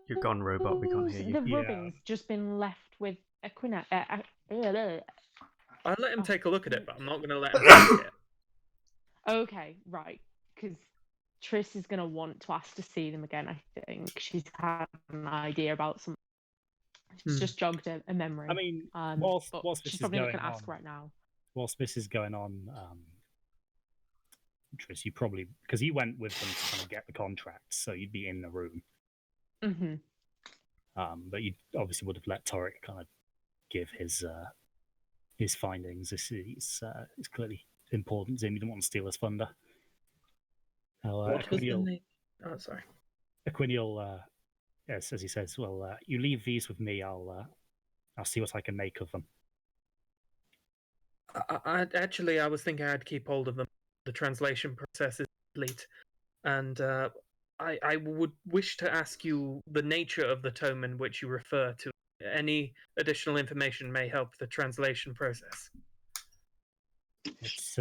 You've gone, robot. We can't hear you. the rubbings just been left with Equina? I'll let him take a look at it, but I'm not going to let him take it. Okay, right. Because Triss is going to want to ask to see them again, I think. She's had an idea about something. She's just jogged a memory. I mean, but whilst this she's is probably not going going to on, ask right now. whilst this is going on, Triss, you probably, because you went with them to kind of get the contract, so you'd be in the room. Mm-hmm. But you obviously would have let Torek kind of give his findings. This is clearly important to him. You don't want to steal his thunder. What was the name? Oh, sorry. Aquinial, yes, as he says, well, you leave these with me. I'll see what I can make of them. I was thinking I'd keep hold of them. The translation process is complete, and I would wish to ask you the nature of the tome in which you refer to. Any additional information may help the translation process. It's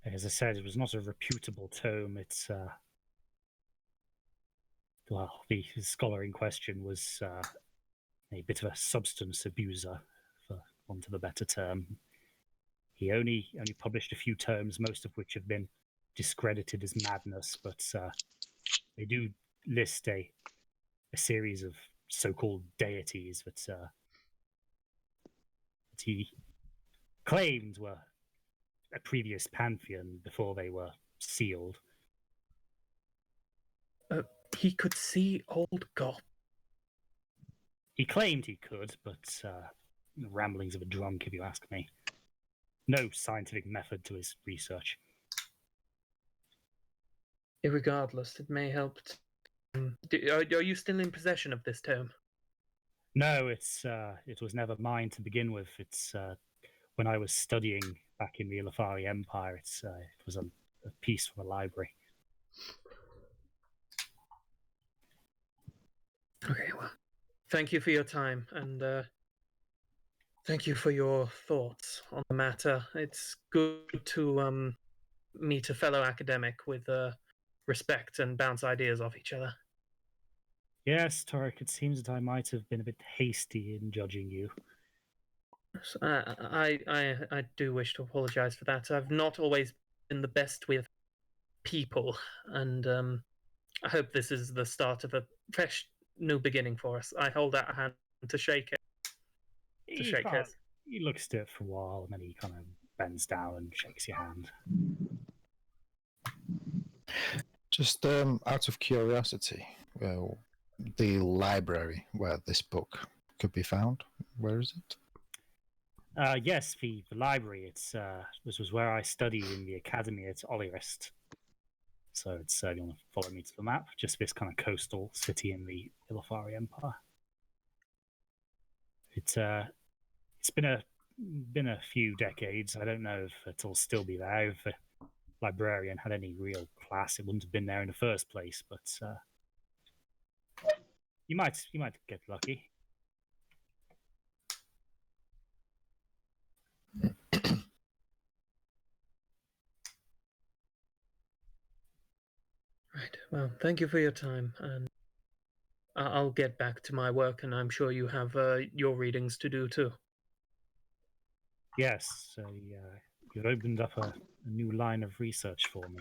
as I said, it was not a reputable tome. It's well, the scholar in question was a bit of a substance abuser, for want of a better term. He only published a few tomes, most of which have been discredited as madness, but they do list a series of so-called deities that he claimed were a previous pantheon before they were sealed. He could see old gods. He claimed he could, but the ramblings of a drunk, if you ask me. No scientific method to his research. Irregardless, it may help. Are you still in possession of this tome? No, it was never mine to begin with. It's when I was studying back in the Ilafari Empire. It was a piece from a library. Okay, well, thank you for your time, and thank you for your thoughts on the matter. It's good to meet a fellow academic with respect and bounce ideas off each other. Yes, Torek, it seems that I might have been a bit hasty in judging you. I do wish to apologize for that. I've not always been the best with people, and I hope this is the start of a fresh new beginning for us. I hold out a hand to shake it. He looks at it for a while, and then he kind of bends down and shakes your hand. Just out of curiosity, the library where this book could be found, where is it? Yes, the library. This was where I studied in the academy at Olirist. So it's you want to follow me to the map, just this kind of coastal city in the Ilafari Empire. It's been a few decades. I don't know if it'll still be there. If the librarian had any real class, it wouldn't have been there in the first place. But you might get lucky. Right. Well, thank you for your time, and I'll get back to my work, and I'm sure you have your readings to do too. Yes, so you've opened up a new line of research for me.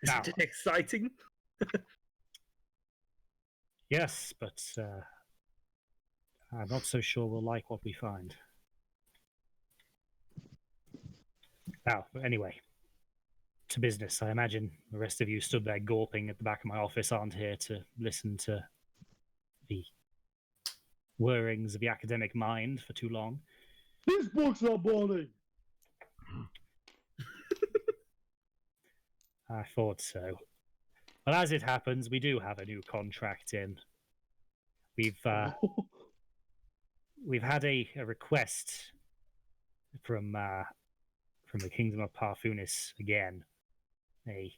Isn't it exciting? Yes, but I'm not so sure we'll like what we find. Now, anyway, to business. I imagine the rest of you stood there gawping at the back of my office aren't here to listen to the whirrings of the academic mind for too long. This book's not boring. I thought so. But as it happens, we do have a new contract in. We've had a request from the Kingdom of Parfunis again. A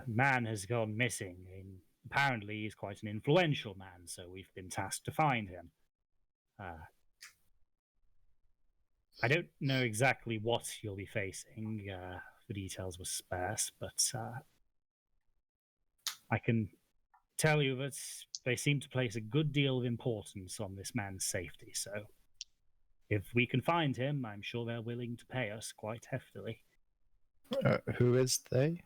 man has gone missing. Apparently, he's quite an influential man, so we've been tasked to find him. I don't know exactly what you'll be facing. The details were sparse, but I can tell you that they seem to place a good deal of importance on this man's safety. So if we can find him, I'm sure they're willing to pay us quite heftily. Who is they?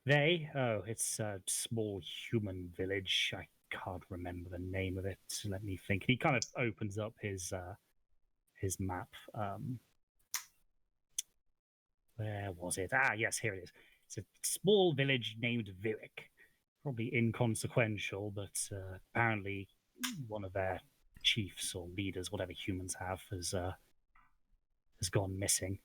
They? Oh, it's a small human village. I can't remember the name of it. Let me think. He kind of opens up his map. Where was it? Ah, yes, here it is. It's a small village named Virik. Probably inconsequential, but apparently one of their chiefs or leaders, whatever humans have, has gone missing.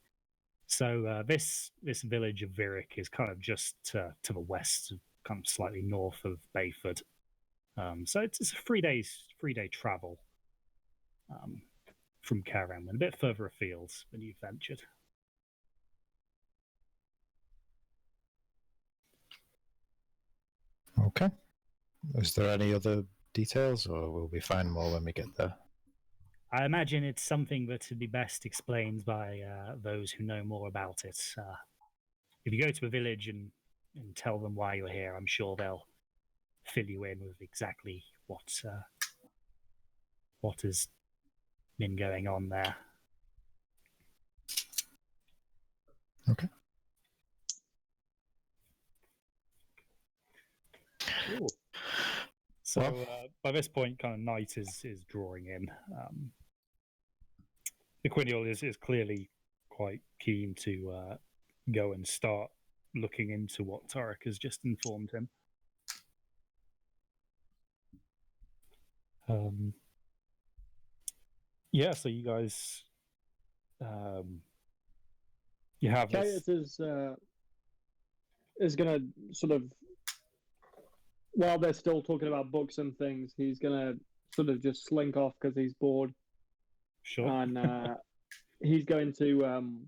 So this village of Virik is kind of just to the west, kind of slightly north of Bayford. So it's a 3 day travel from Karen, and a bit further afield than you've ventured. Okay. Is there any other details, or will we find more when we get there? I imagine it's something that would be best explained by those who know more about it. If you go to a village and tell them why you're here, I'm sure they'll fill you in with exactly what has been going on there. Okay. Cool. So by this point, kind of night is drawing in. Equinial is clearly quite keen to go and start looking into what Tarek has just informed him. Yeah, so you guys, you have Kaius is gonna sort of, while they're still talking about books and things, he's gonna sort of just slink off because he's bored. Sure. And he's going to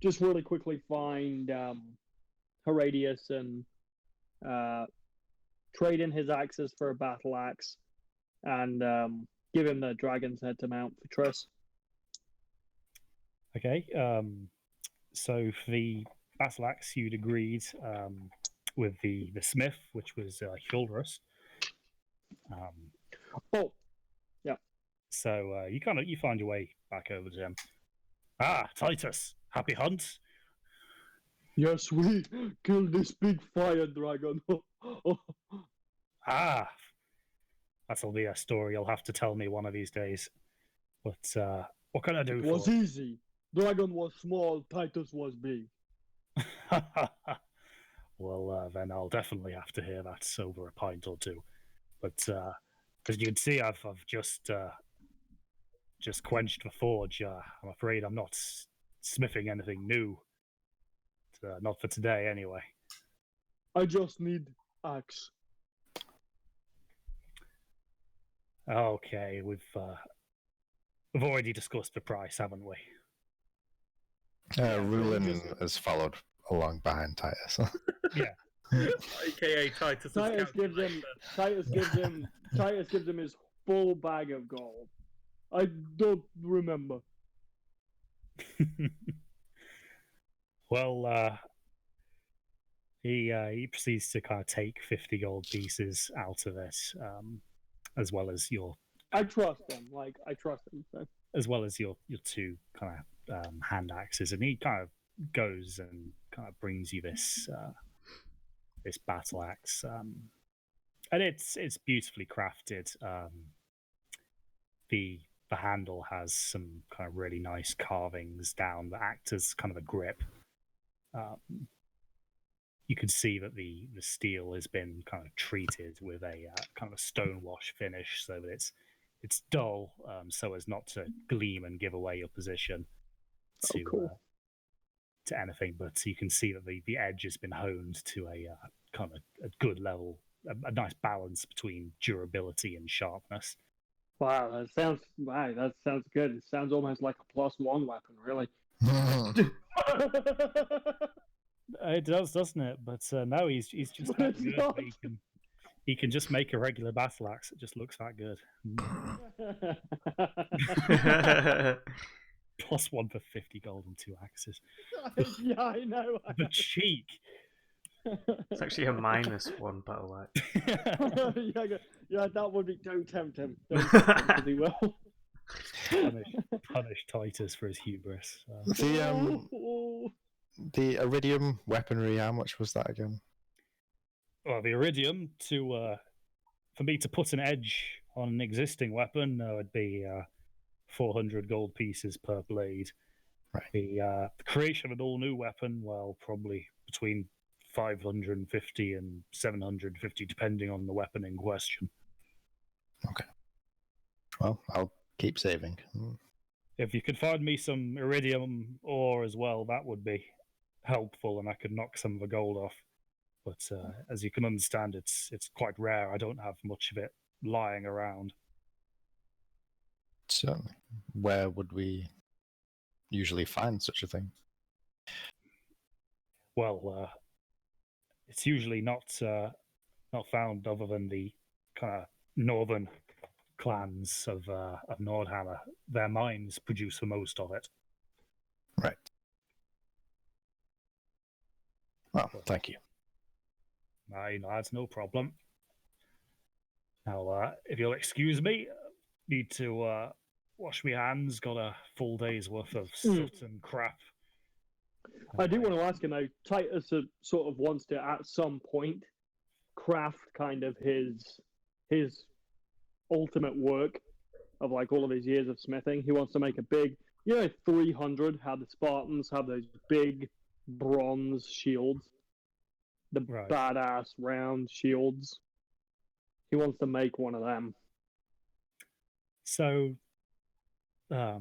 just really quickly find Heradius and trade in his axes for a battle axe, and give him the dragon's head to mount for Triss. Okay. So for the battle axe, you'd agreed with the smith, which was Hyldrus. Oh, yeah. So you find your way back over to him. Ah, Titus, happy hunt. Yes, we killed this big fire dragon. Ah, that'll be a story you'll have to tell me one of these days. But what can I do It was for easy. Dragon was small, Titus was big. you? Well, then I'll definitely have to hear that over a pint or two. But as you can see, I've just quenched the forge. I'm afraid I'm not smithing anything new. Not for today, anyway. I just need axe. Okay, we've already discussed the price, haven't we? Rulin has followed along behind Titus. Yeah. AKA Titus. Titus gives him his full bag of gold. I don't remember. Well, he proceeds to kind of take 50 gold pieces out of it, as well as your I trust him. Like I trust him. So. as well as your two kind of hand axes, and he kind of goes and kind of brings you this this battle axe, and it's beautifully crafted. The handle has some kind of really nice carvings down that act as kind of a grip. You can see that the steel has been kind of treated with a kind of a stone wash finish, so that it's dull, so as not to gleam and give away your position to anything. But you can see that the edge has been honed to a kind of a good level, a nice balance between durability and sharpness. Wow, that sounds good. It sounds almost like a +1 weapon, really. It does, doesn't it? But no, he's just that good. That he can just make a regular battle axe. It just looks that good. +1 for 50 gold and 2 axes. Yeah, I know. The cheek. It's actually a -1 battle axe. yeah, that would be. Don't tempt him. Don't tempt him, because he will. Punish Titus for his hubris. The iridium weaponry, how much was that again? Well, the iridium for me to put an edge on an existing weapon, would be 400 gold pieces per blade. Right. The creation of an all-new weapon, well, probably between 550 and 750, depending on the weapon in question. Okay. Well, I'll keep saving. If you could find me some iridium ore as well, that would be helpful, and I could knock some of the gold off. But as you can understand, it's quite rare. I don't have much of it lying around. Certainly. Where would we usually find such a thing? Well, it's usually not found other than the kind of northern clans of Nordhammer. Their mines produce the most of it. Right. Well, thank you. That's no problem. Now, if you'll excuse me, need to wash my hands. Got a full day's worth of soot and crap. I do want to ask him now. Titus sort of wants to, at some point, craft kind of his ultimate work of like all of his years of smithing. He wants to make a big, 300. How the Spartans have those big bronze shields, the badass round shields. He wants to make one of them. So, but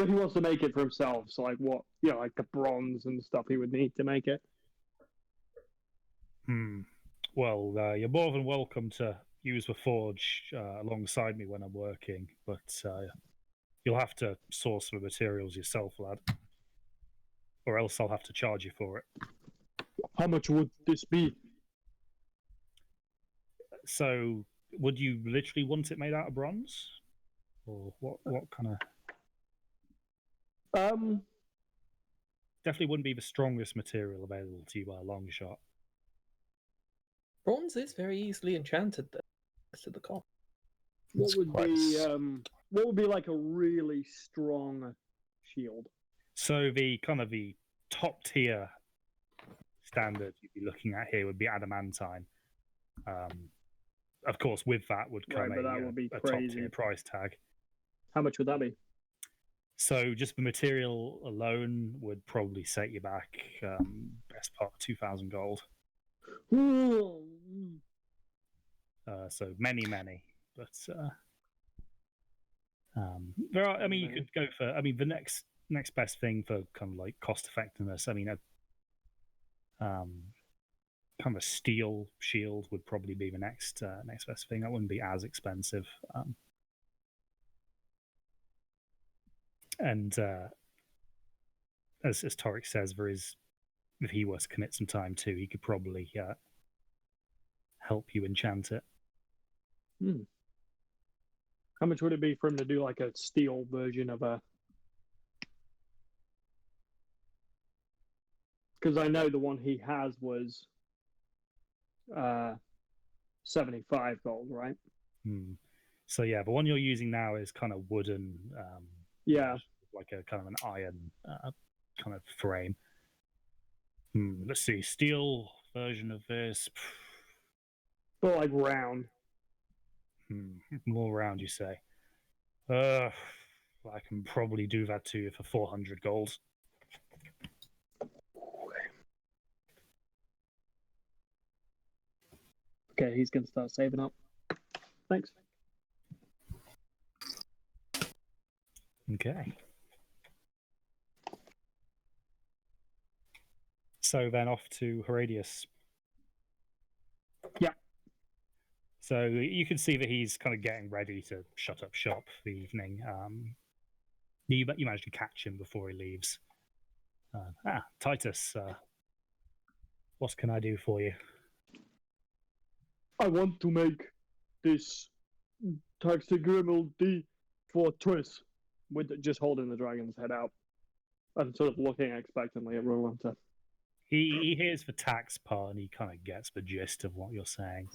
he wants to make it for himself. So, like what? Like the bronze and stuff he would need to make it. Well, you're more than welcome to use the forge alongside me when I'm working, but you'll have to source the materials yourself, lad, or else I'll have to charge you for it. How much would this be? So, would you literally want it made out of bronze, or what kind of? Definitely wouldn't be the strongest material available to you by a long shot. Bronze is very easily enchanted, though. To the cost. What would be what would be like a really strong shield? So the kind of the top tier standard you'd be looking at here would be adamantine. Of course, with that would come Right, but that would be a top crazy. tier price tag. How much would that be? So just the material alone would probably set you back best part of 2,000 gold. Ooh. So many, but there are. I mean, you could go for. I mean, the next best thing for kind of like cost effectiveness. I mean, kind of a steel shield would probably be the next best thing. That wouldn't be as expensive. And as Torek says, there is, if he were to commit some time too, he could probably help you enchant it. How much would it be for him to do like a steel version of a? Because I know the one he has was 75 gold, right? So yeah, the one you're using now is kind of wooden. Yeah. Like a kind of an iron kind of frame. Let's see, steel version of this. But like round. More round, you say? I can probably do that to you for 400 gold. Okay, he's gonna start saving up. Thanks. Okay. So then off to Herodias. Yeah. So you can see that he's kind of getting ready to shut up shop for the evening. You managed to catch him before he leaves. Titus, what can I do for you? I want to make this taxidermal D for Triss, with just holding the dragon's head out and sort of looking expectantly at Rolanta. He hears the tax part and he kind of gets the gist of what you're saying.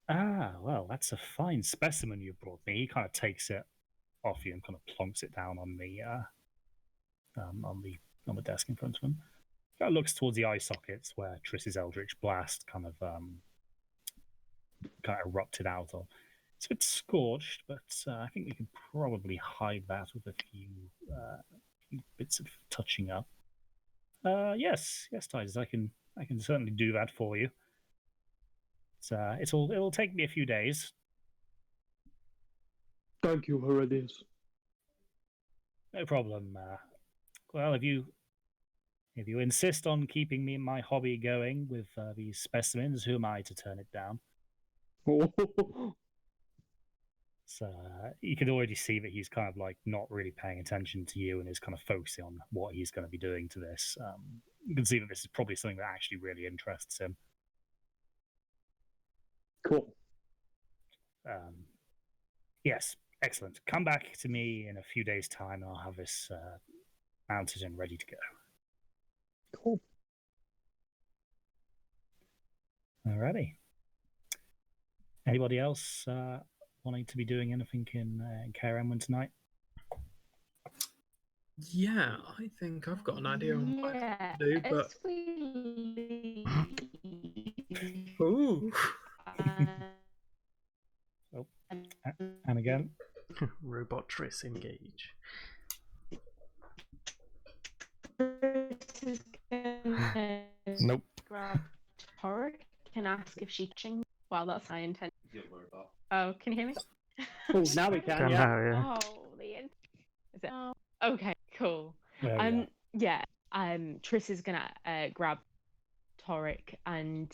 Well, that's a fine specimen you brought me. He kind of takes it off you and kind of plonks it down on the desk in front of him. Kind of looks towards the eye sockets where Triss's Eldritch Blast kind of erupted out of. It's a bit scorched, but I think we can probably hide that with a few bits of touching up. Yes, Titus, I can certainly do that for you. It'll take me a few days. Thank you, Herodias. No problem. Well, if you insist on keeping me my hobby going with these specimens, who am I to turn it down? So you can already see that he's kind of like not really paying attention to you and is kind of focusing on what he's going to be doing to this. You can see that this is probably something that actually really interests him. Cool. Yes, excellent. Come back to me in a few days' time and I'll have this mounted and ready to go. Cool. Alrighty. Anybody else wanting to be doing anything in KRM tonight? Yeah, I think I've got an idea on what I can do, but as we leave, ooh, Oh, and again. Robot Triss engage. Chris is gonna Nope. grab Torek and ask if she ching. Well, that's my intent. Oh, can you hear me? Oh, now we can, Can yeah. now, yeah. Oh, is it? Oh, okay, cool. There we go. Yeah. Triss is gonna grab Torek and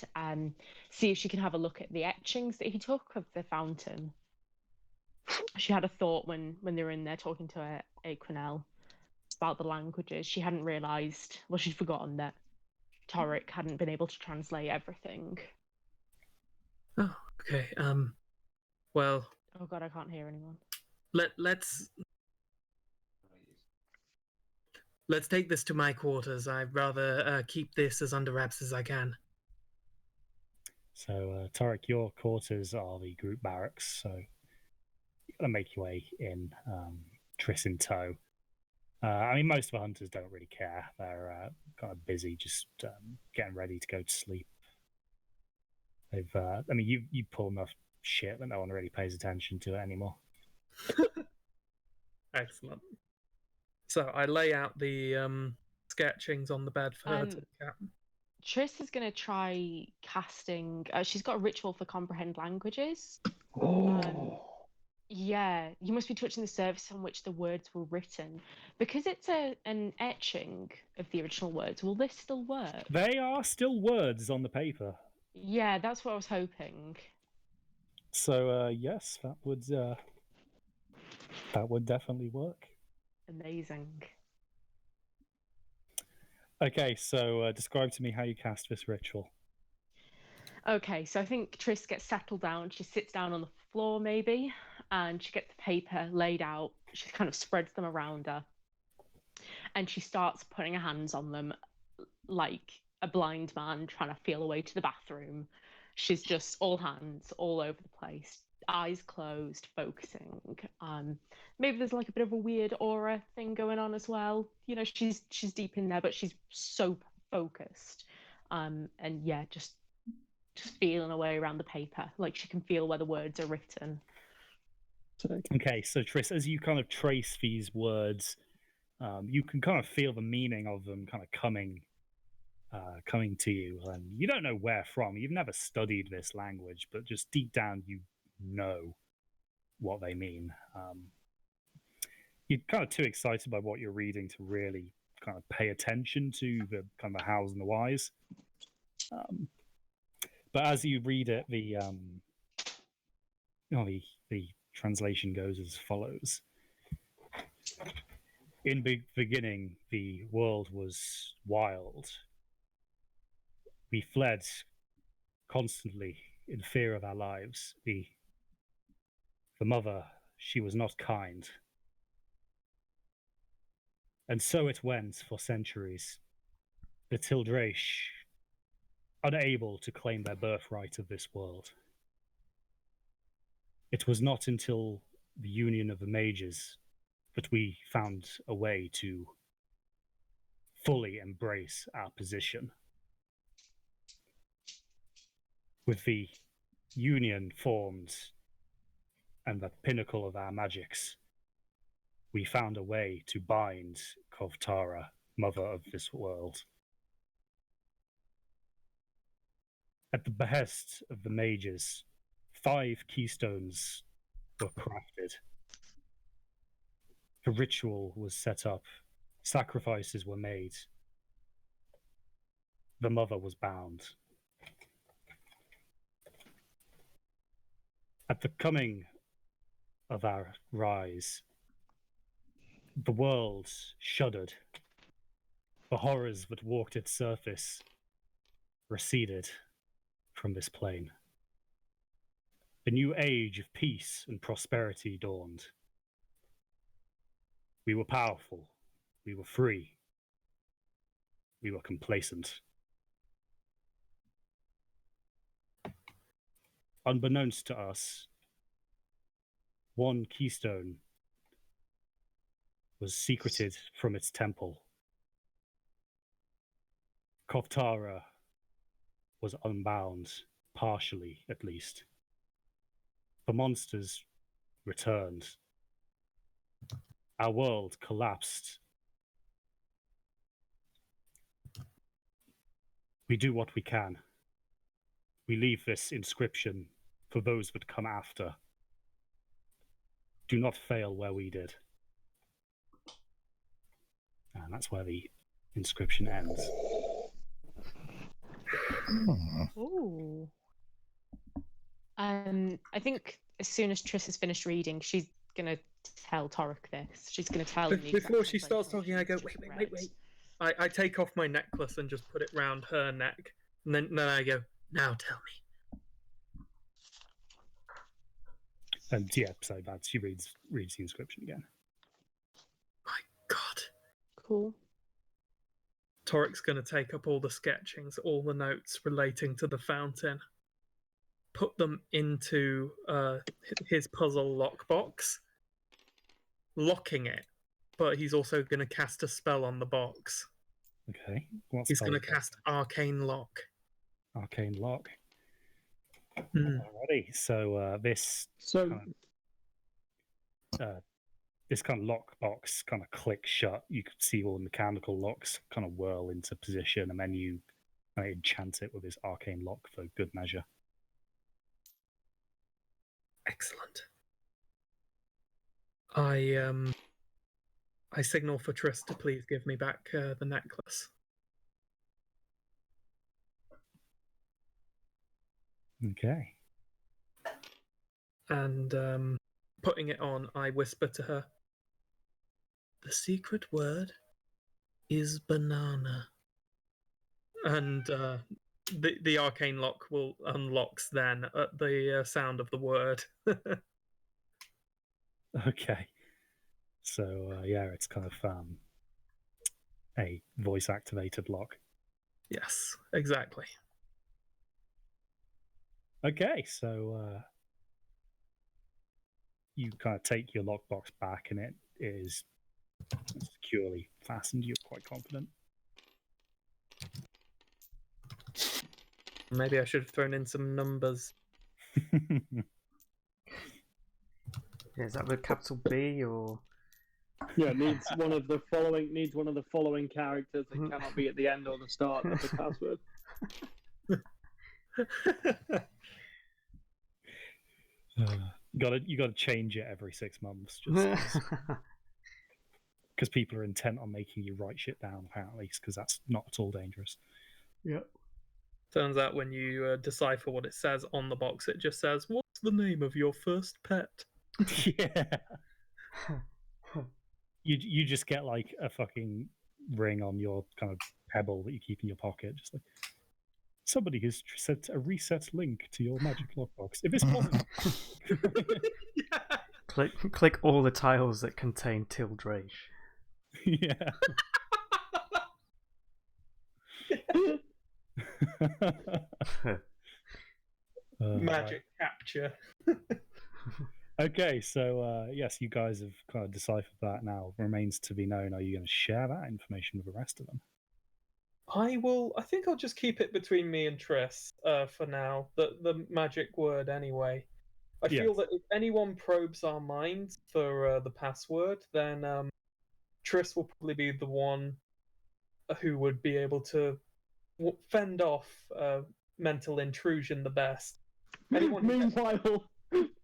see if she can have a look at the etchings that he took of the fountain. She had a thought when they were in there talking to a Quenelle about the languages. She hadn't realised, well, she'd forgotten that Torek hadn't been able to translate everything. oh, okay. Well, Oh god, I can't hear anyone. let's take this to my quarters. I'd rather keep this as under wraps as I can. So, Torek, your quarters are the group barracks. So, make your way in, Triss in tow. I mean, most of the hunters don't really care. They're kind of busy just getting ready to go to sleep. They've, I mean, you pull enough shit that no one really pays attention to it anymore. Excellent. So I lay out the sketchings on the bed for her to look at. Triss is going to try casting. She's got a ritual for comprehend languages. Oh. Yeah, you must be touching the surface on which the words were written. Because it's an etching of the original words, will this still work? They are still words on the paper. Yeah, that's what I was hoping. So yes, that would definitely work. Amazing. Okay, so describe to me how you cast this ritual. Okay, so I think Triss gets settled down. She sits down on the floor, maybe, and she gets the paper laid out. She kind of spreads them around her. And she starts putting her hands on them like a blind man trying to feel a way to the bathroom. She's just all hands all over the place, eyes closed, focusing. Maybe there's like a bit of a weird aura thing going on as well. You know, she's deep in there, but she's so focused. And yeah, just feeling her way around the paper, like she can feel where the words are written. Okay, so Triss, as you kind of trace these words, you can kind of feel the meaning of them kind of coming to you, and you don't know where from. You've never studied this language, but just deep down, you know what they mean. You're kind of too excited by what you're reading to really kind of pay attention to the kind of hows and the whys. But as you read it, the translation goes as follows. In the beginning, the world was wild. We fled constantly in fear of our lives. The mother, she was not kind. And so it went for centuries. The Tildrash, unable to claim their birthright of this world. It was not until the union of the mages that we found a way to fully embrace our position. With the union formed and the pinnacle of our magics, we found a way to bind Kovtara, mother of this world. At the behest of the mages, 5 keystones were crafted. The ritual was set up, sacrifices were made. The mother was bound. At the coming of our rise, the world shuddered. The horrors that walked its surface receded from this plane. A new age of peace and prosperity dawned. We were powerful. We were free. We were complacent. Unbeknownst to us, one keystone was secreted from its temple. Kovtara was unbound, partially at least. The monsters returned. Our world collapsed. We do what we can. We leave this inscription for those that come after. Do not fail where we did. And that's where the inscription ends. Ooh. I think as soon as Triss has finished reading, she's gonna tell Torek this. She's gonna tell him the exact Before she starts translation talking, I go, she's just wait. read. I take off my necklace and just put it round her neck, and then I go, now tell me. And yeah, so that she reads the inscription again. My God. Cool. Torek's going to take up all the sketchings, all the notes relating to the fountain, put them into his puzzle lockbox, locking it, but he's also going to cast a spell on the box. Okay. What He's spell going is to that? cast Arcane Lock. Arcane Lock. Hmm. Alrighty. So this So, this kind of lockbox kind of clicks shut. You could see all the mechanical locks kind of whirl into position, and then you kind of enchant it with this arcane lock for good measure. Excellent. I signal for Triss to please give me back the necklace. Okay. And putting it on, I whisper to her, "The secret word is banana." And the arcane lock will unlocks then at the sound of the word. Okay. So yeah, it's kind of a voice activated lock. Yes, exactly. Okay, so you kind of take your lockbox back, and it is securely fastened. You're quite confident. Maybe I should have thrown in some numbers. Yeah, is that with capital B or? yeah, needs one of the following characters that cannot be at the end or the start of the password. You gotta change it every 6 months, just because people are intent on making you write shit down. Apparently, because that's not at all dangerous. Yep. Turns out when you decipher what it says on the box, it just says, "What's the name of your first pet?" Yeah. You just get like a fucking ring on your kind of pebble that you keep in your pocket, just like somebody has sent a reset link to your magic lockbox. If it's possible, Click all the tiles that contain Tildrage. yeah. Magic capture. Okay, so yes, you guys have kind of deciphered that now. Remains to be known, are you going to share that information with the rest of them? I think I'll just keep it between me and Triss for now. The magic word, anyway. I feel that if anyone probes our minds for the password, then Triss will probably be the one who would be able to fend off mental intrusion the best. Meanwhile,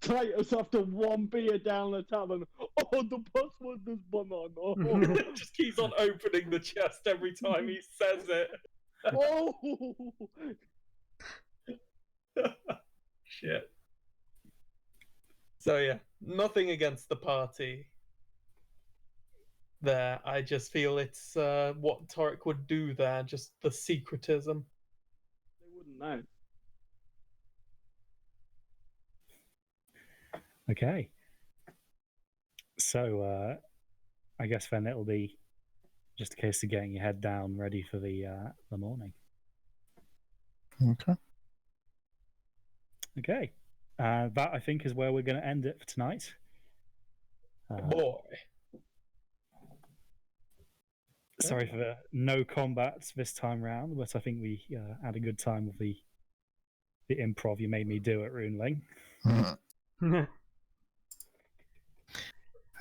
Titus, after one beer down the tavern, the password is banana. Just keeps on opening the chest every time he says it. Oh! Shit. So yeah, nothing against the party there. I just feel it's what Torek would do there, just the secretism. They wouldn't know. Okay. So I guess then it'll be just a case of getting your head down, ready for the morning. Okay. Okay. That, I think, is where we're going to end it for tonight. Boy. Sorry for the no combats this time round, but I think we had a good time with the improv you made me do at Runeling.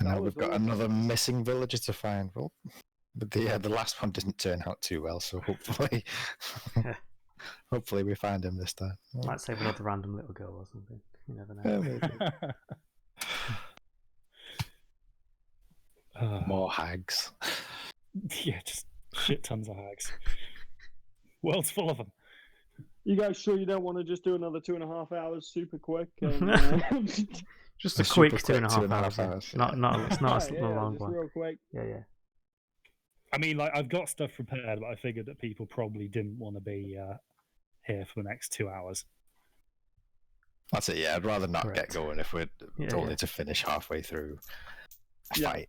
And now we've got another missing villager to find. Well, but the last one didn't turn out too well, so hopefully we find him this time. Might save another random little girl or something. You never know. More hags. Yeah, just shit tons of hags. World's full of them. You guys sure you don't want to just do another 2.5 hours super quick? And, just a quick 2.5 hours. Not it's not a long one. Real quick. Yeah. I mean, like, I've got stuff prepared, but I figured that people probably didn't want to be here for the next 2 hours. That's it. Yeah, I'd rather not get going if we're only to finish halfway through a fight.